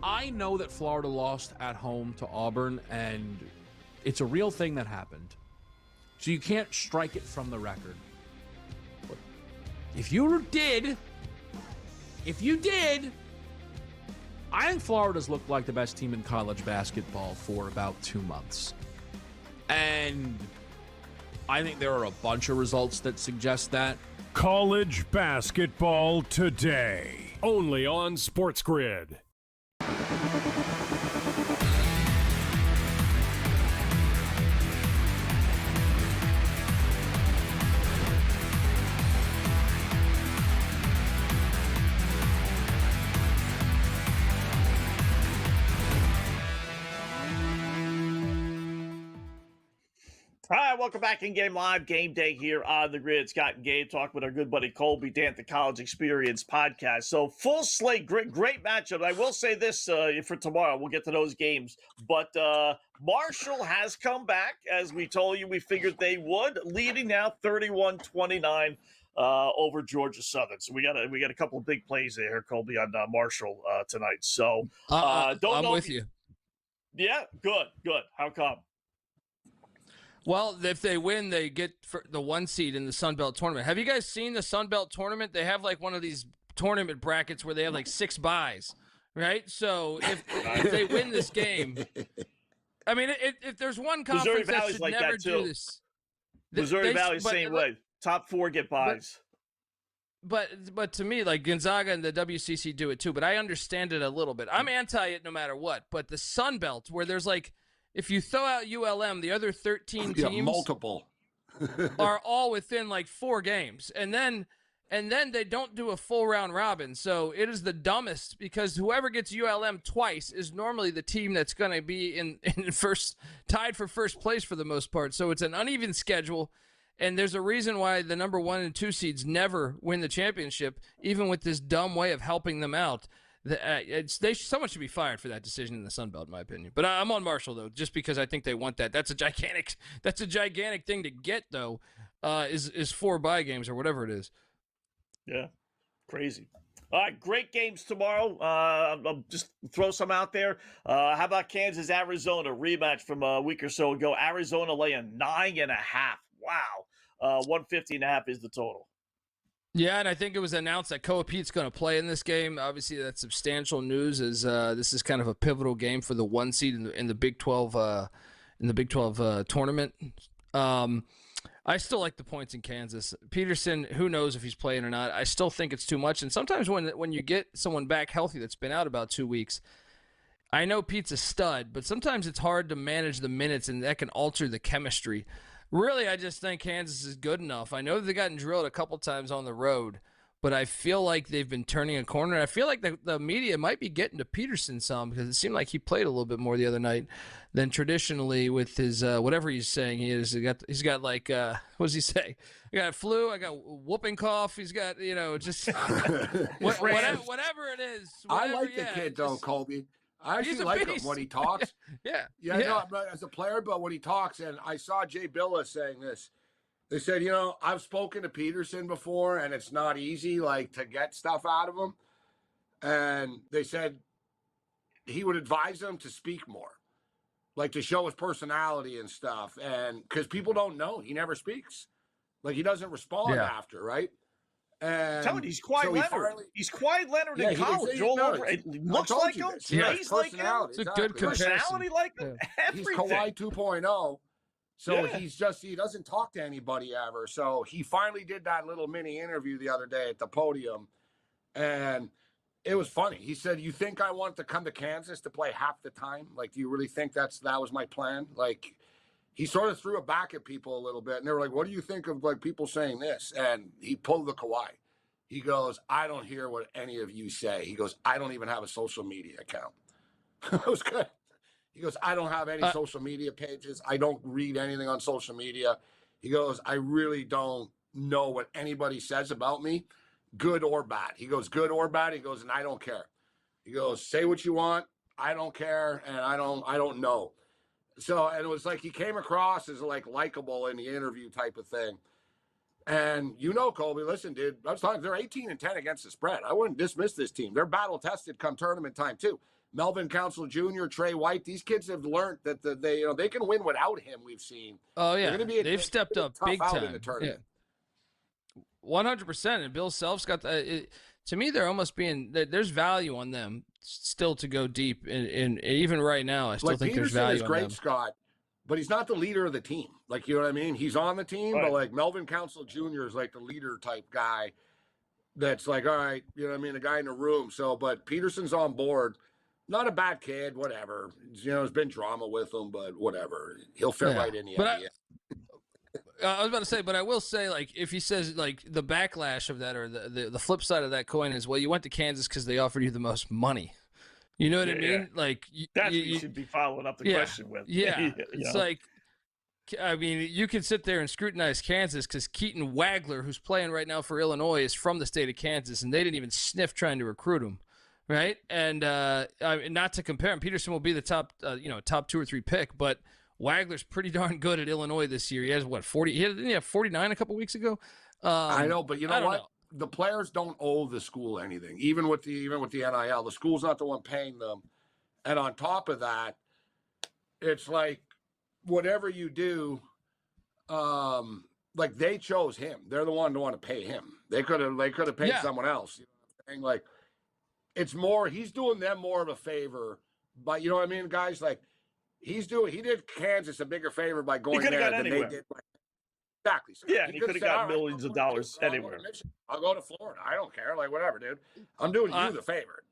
I know that Florida lost at home to Auburn, and it's a real thing that happened. So you can't strike it from the record. But if you did, I think Florida's looked like the best team in college basketball for about 2 months. And I think there are a bunch of results that suggest that. College basketball today, only on SportsGrid. All right, welcome back in Game Live, Game Day here on the Grid. Scott and Gabe talking with our good buddy Colby Dant, the College Experience podcast. So full slate, great matchup. I will say this for tomorrow. We'll get to those games, but Marshall has come back, as we told you. We figured they would, leading now 31-29 over Georgia Southern. So we got a couple of big plays there, Colby, on Marshall tonight. So I'm with you. Yeah, good. How come? Well, if they win, they get the 1 seed in the Sun Belt tournament. Have you guys seen the Sun Belt tournament? They have like one of these tournament brackets where they have like 6 buys, right? So if they win this game, I mean, if there's one conference that should like never that too. do this, Missouri Valley same way. Top 4 get buys. But to me, like Gonzaga and the WCC do it too. But I understand it a little bit. I'm anti it no matter what. But the Sun Belt, where there's like, if you throw out ULM, the other 13 teams multiple are all within like 4 games. And then they don't do a full round robin. So it is the dumbest, because whoever gets ULM twice is normally the team that's going to be in first, tied for first place for the most part. So it's an uneven schedule. And there's a reason why the number 1 and 2 seeds never win the championship, even with this dumb way of helping them out. Someone should be fired for that decision in the Sun Belt, in my opinion. But I'm on Marshall though, just because I think they want that. That's a gigantic thing to get though. Is 4 bye games or whatever it is. Yeah, crazy. All right, great games tomorrow. I'll just throw some out there. How about Kansas Arizona rematch from a week or so ago? Arizona laying 9.5. Wow, 150.5 is the total. Yeah, and I think it was announced that Koa Pete's going to play in this game. Obviously, that's substantial news, as this is kind of a pivotal game for the 1 seed in the Big 12 tournament. I still like the points in Kansas. Peterson, who knows if he's playing or not? I still think it's too much. And sometimes when you get someone back healthy that's been out about 2 weeks, I know Pete's a stud, but sometimes it's hard to manage the minutes, and that can alter the chemistry. Really, I just think Kansas is good enough. I know they've gotten drilled a couple times on the road, but I feel like they've been turning a corner. I feel like the media might be getting to Peterson some, because it seemed like he played a little bit more the other night than traditionally with his whatever he's saying he is. He's got like what does he say? I got flu. I got whooping cough. He's got just whatever it is. I like the kid though, Colby. I actually like him when he talks. Yeah. No, as a player, but when he talks, and I saw Jay Billis saying this. They said, I've spoken to Peterson before, and it's not easy, like, to get stuff out of him. And they said he would advise them to speak more, like to show his personality and stuff. And because people don't know, he never speaks. Like, he doesn't respond after, right? And tell me, he's Kawhi Leonard. He's Kawhi Leonard in college. It looks like him. Plays like him. It's a good personality like him. He's Kawhi 2.0. So he doesn't talk to anybody ever. So he finally did that little mini interview the other day at the podium. And it was funny. He said, "You think I want to come to Kansas to play half the time? Like, do you really think that was my plan?" Like, he sort of threw it back at people a little bit. And they were like, "What do you think of like people saying this?" And he pulled the Kawhi. He goes, "I don't hear what any of you say." He goes, "I don't even have a social media account." It was good. He goes, "I don't have any social media pages. I don't read anything on social media." He goes, "I really don't know what anybody says about me, good or bad." He goes, "Good or bad." He goes, "And I don't care." He goes, "Say what you want. I don't care. And I don't know." So, and it was like he came across as like likable in the interview type of thing. And Colby, listen, dude, I was talking, they're 18-10 against the spread. I wouldn't dismiss this team. They're battle tested come tournament time too. Melvin Council Jr., Trey White, these kids have learned that they can win without him. We've seen. Oh yeah, they've stepped up big time in the tournament. 100%. And Bill Self's got to me, they're almost being there's value on them still to go deep. And even right now, I still think Peterson there's value is on great, them. Scott, but he's not the leader of the team. Like, you know what I mean? He's on the team, but like Melvin Council Jr. is like the leader type guy. That's like, all right, you know what I mean? The guy in the room. So, but Peterson's on board. Not a bad kid, whatever. There's been drama with him, but whatever. He'll fit right in the NBA. I was about to say, but I will say, like, if he says, like, the backlash of that or the flip side of that coin is, well, you went to Kansas because they offered you the most money. You know what I mean? Like, that's what you should be following up the question with. Yeah. It's like, I mean, you can sit there and scrutinize Kansas because Keaton Wagler, who's playing right now for Illinois, is from the state of Kansas, and they didn't even sniff trying to recruit him, right? And not to compare him, Peterson will be the top 2 or 3 pick, but Wagler's pretty darn good at Illinois this year. He has 40? Didn't he have 49 a couple weeks ago? I know, but you know what? Know. The players don't owe the school anything, even with the NIL. The school's not the one paying them, and on top of that, it's like whatever you do, like they chose him. They're the one to want to pay him. They could have paid someone else. You know what I'm saying? Like it's more. He's doing them more of a favor, but you know what I mean, guys. Like he did Kansas a bigger favor by going there than they did. Exactly. So yeah, he could have got millions of dollars anywhere. I'll go to Florida. I don't care. Like, whatever, dude. I'm doing you the favor.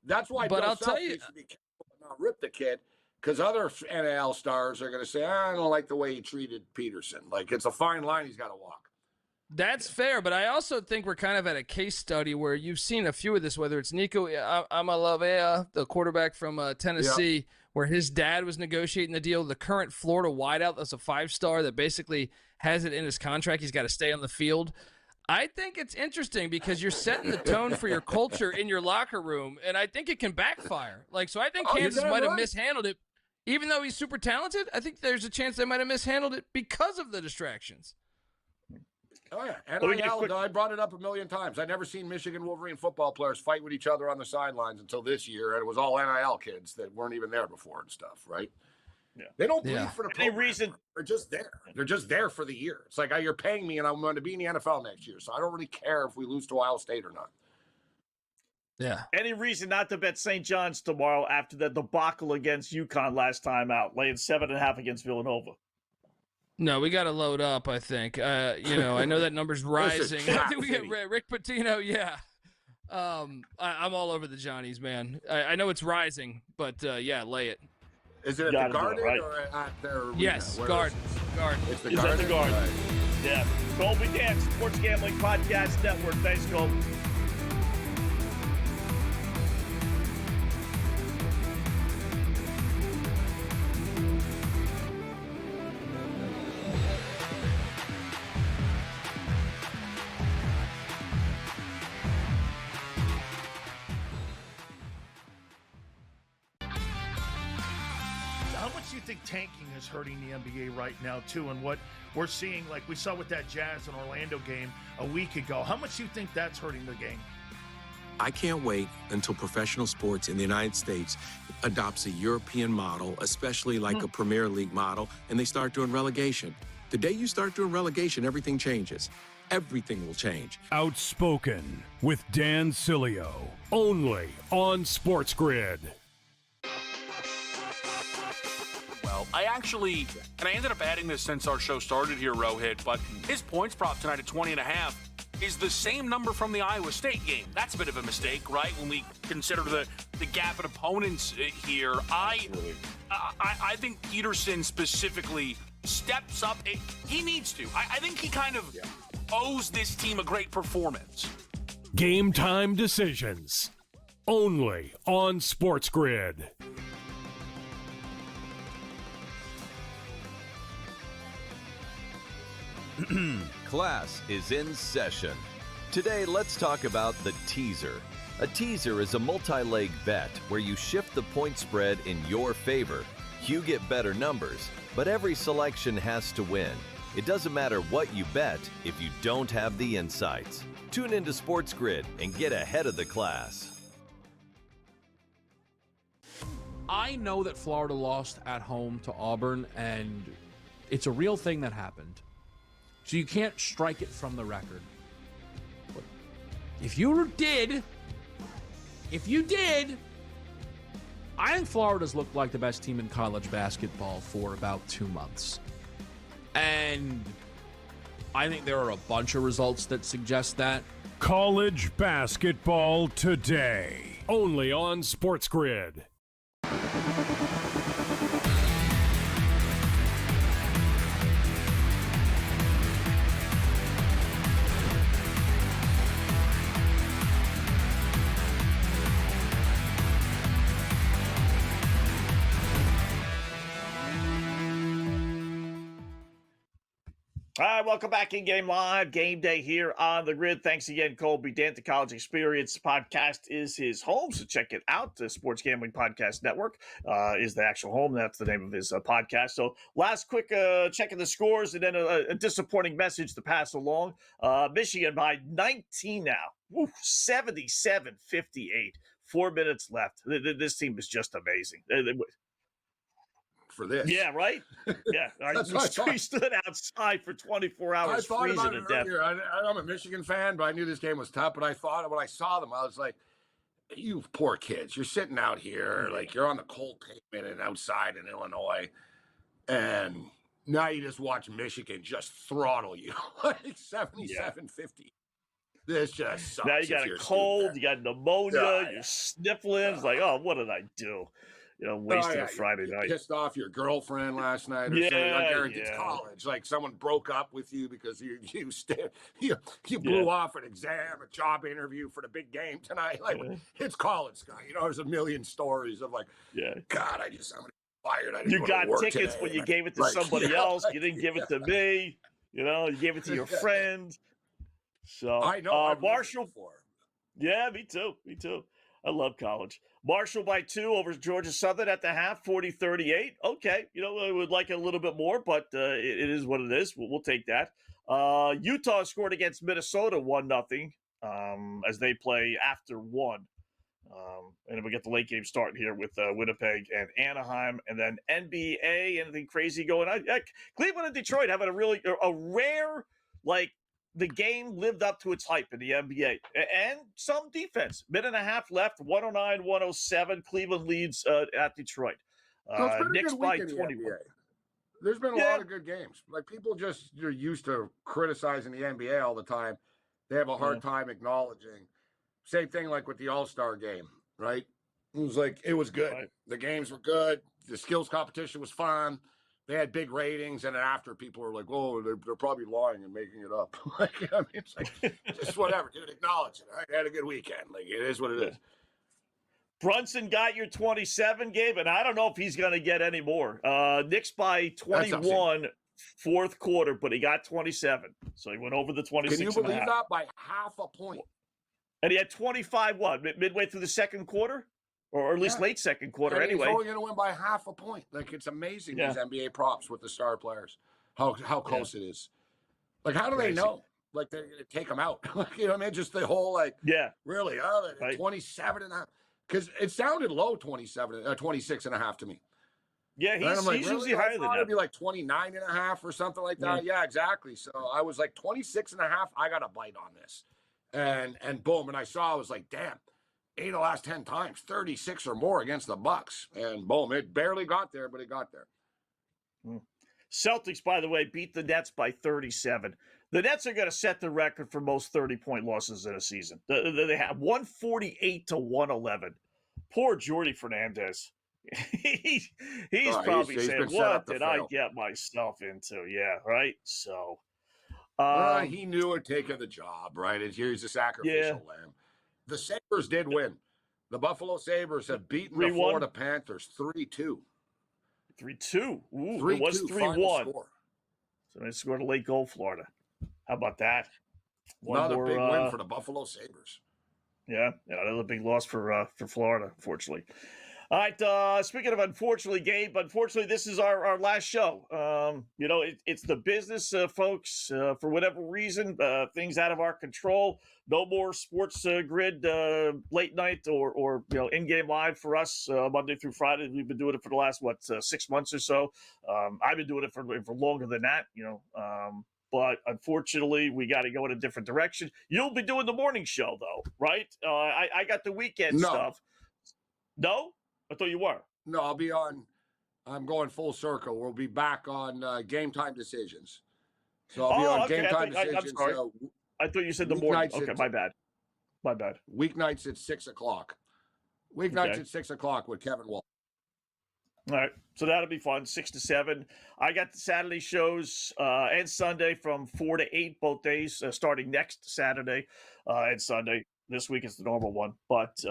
That's why Bill Self needs to be careful and not rip the kid, because other NAL stars are going to say, I don't like the way he treated Peterson. Like, it's a fine line he's got to walk. That's fair, but I also think we're kind of at a case study where you've seen a few of this, whether it's Nico Amalavea, the quarterback from Tennessee, where his dad was negotiating the deal, the current Florida wideout that's a 5-star that basically has it in his contract. He's got to stay on the field. I think it's interesting because you're setting the tone for your culture in your locker room, and I think it can backfire. So I think Kansas might have mishandled it. Even though he's super talented, I think there's a chance they might have mishandled it because of the distractions. Oh, yeah. NIL, I brought it up a million times. I'd never seen Michigan Wolverine football players fight with each other on the sidelines until this year, and it was all NIL kids that weren't even there before and stuff, right? Yeah. They don't bleed for the program. Reason. They're just there. They're just there for the year. It's like, you're paying me, and I'm going to be in the NFL next year, so I don't really care if we lose to Ohio State or not. Yeah. Any reason not to bet St. John's tomorrow after the debacle against UConn last time out, laying 7.5 against Villanova? No, we got to load up, I think. I know that number's rising. I think we get Rick Pitino, yeah. I'm all over the Johnnies, man. I know it's rising, but, lay it. Is it at the Garden or at their arena? Yes, Garden. It's the Garden. Garden? At the Garden. Right. Yeah. Colby Dan, Sports Gambling Podcast Network. Thanks, Colby. think tanking is hurting the NBA right now, too, and what we're seeing, like we saw with that Jazz and Orlando game a week ago. How much do you think that's hurting the game? I can't wait until professional sports in the United States adopts a European model, especially like a Premier League model, and they start doing relegation. The day you start doing relegation, everything changes. Everything will change. Outspoken with Dan Cilio, only on SportsGrid. Well, I ended up adding this since our show started here, Rohit, but his points prop tonight at 20.5 is the same number from the Iowa State game. That's a bit of a mistake, right? When we consider the gap in opponents here, I think Peterson specifically steps up. He needs to. I think he kind of owes this team a great performance. Game time decisions, only on SportsGrid. Class is in session. Today, let's talk about the teaser. A teaser is a multi-leg bet where you shift the point spread in your favor. You get better numbers, but every selection has to win. It doesn't matter what you bet if you don't have the insights. Tune into SportsGrid and get ahead of the class. I know that Florida lost at home to Auburn, and it's a real thing that happened. So you can't strike it from the record. But if you did, I think Florida's looked like the best team in college basketball for about 2 months. And I think there are a bunch of results that suggest that. College basketball today, only on SportsGrid. All right, welcome back in Game Live. Game Day here on the grid. Thanks again, Colby Dant. The College Experience podcast is his home, so check it out. The Sports Gambling Podcast Network is the actual home. That's the name of his podcast. So last quick check of the scores and then a disappointing message to pass along. Michigan by 19 now. 77-58. 4 minutes left. This team is just amazing. For this. Yeah, right? Yeah. We stood outside for 24 hours freezing to death. I'm a Michigan fan, but I knew this game was tough. But I thought when I saw them, I was like, you poor kids. You're sitting out here, like you're on the cold pavement and outside in Illinois. And now you just watch Michigan just throttle you like 77-50. This just sucks. Now you got a cold, you got pneumonia, you're sniffling. It's like, oh, what did I do? Wasted a Friday night. Pissed off your girlfriend last night or something. Like Eric, it's college. Like someone broke up with you because you blew off an exam, a job interview for the big game tonight. Like it's college, guy. There's a million stories of like, God, I'm fired. You got tickets when you gave it to somebody else. You didn't give it to me. You gave it to your friend. So I know. Marshall. Yeah, me too. I love college. Marshall by 2 over Georgia Southern at the half, 40-38. Okay, I would like it a little bit more, but it is what it is. We'll take that. Utah scored against Minnesota 1-0 as they play after 1. And then we get the late game starting here with Winnipeg and Anaheim. And then NBA, anything crazy going on? Cleveland and Detroit having a rare, the game lived up to its hype in the NBA and some defense. Minute and a half left, 109-107. Cleveland leads at Detroit. Knicks by 21. There's been a lot of good games. Like people you're used to criticizing the NBA all the time. They have a hard time acknowledging. Same thing like with the All-Star game, right? It was good. Right. The games were good. The skills competition was fun. They had big ratings, and then after people were like, "Oh, they're probably lying and making it up." It's like just whatever, dude. Acknowledge it. I had a good weekend. It is what it is. Brunson got your 27, Gabe, and I don't know if he's going to get any more. Knicks by 21, fourth quarter, but he got 27, so he went over the 26. Can you believe that by half a point? And he had 25. Midway through the second quarter? Or at least late second quarter, anyway. He's only going to win by half a point. It's amazing these NBA props with the star players, how close it is. How do they know? They're going to take them out. Just the whole really, 27 and a half. Because it sounded low, 26 and a half to me. Yeah, he's usually higher than that. It'd be 29 and a half or something like that. Yeah, exactly. So I was 26 and a half. I got a bite on this. And boom. And I was like, damn. 8 of the last 10 times, 36 or more against the Bucks. And boom, it barely got there, but it got there. Celtics, by the way, beat the Nets by 37. The Nets are going to set the record for most 30-point losses in a season. They have 148-111. Poor Jordy Fernandez. he's probably saying, what did I get myself into? Yeah, right? So. He knew it taking the job, right? He's a sacrificial lamb. The Sabres did win. The Buffalo Sabres have beaten the Florida Panthers 3-2. 3-2. Ooh, it was 3-1. So they scored a late goal, Florida. How about that? Another big win for the Buffalo Sabres. Yeah, another big loss for Florida, unfortunately. All right, speaking of unfortunately, Gabe, this is our last show. It's the business, folks. For whatever reason, things out of our control. No more sports grid late night or in-game live for us Monday through Friday. We've been doing it for the last, 6 months or so. I've been doing it for longer than that, but unfortunately, we got to go in a different direction. You'll be doing the morning show, though, right? I got the weekend stuff. No? I thought you were. No, I'll be on. I'm going full circle. We'll be back on Game Time Decisions. So I'll be on Game Time Decisions. I'm sorry. I thought you said the morning. Okay, my bad. Weeknights at 6 o'clock. Weeknights at 6 o'clock with Kevin Wall. All right, so that'll be fun. 6 to 7. I got the Saturday shows and Sunday from 4 to 8 both days, starting next Saturday and Sunday. This week is the normal one, but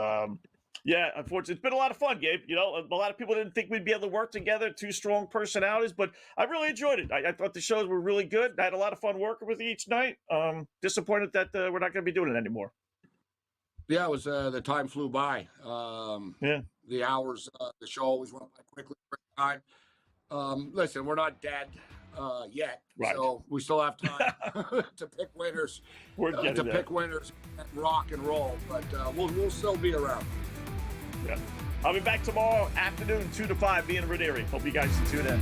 Yeah, unfortunately, it's been a lot of fun, Gabe. You know, a lot of people didn't think we'd be able to work together, two strong personalities, but I really enjoyed it. I thought the shows were really good. I had a lot of fun working with you each night. Disappointed that we're not going to be doing it anymore. Yeah, it was the time flew by. Yeah. The hours, the show always went by quickly every time. Listen, we're not dead yet, Right. so we still have time to pick winners. We're getting there. Pick winners and rock and roll, but we'll still be around. Yeah. I'll be back tomorrow afternoon, 2 to 5, being Ranieri. Hope you guys tune in.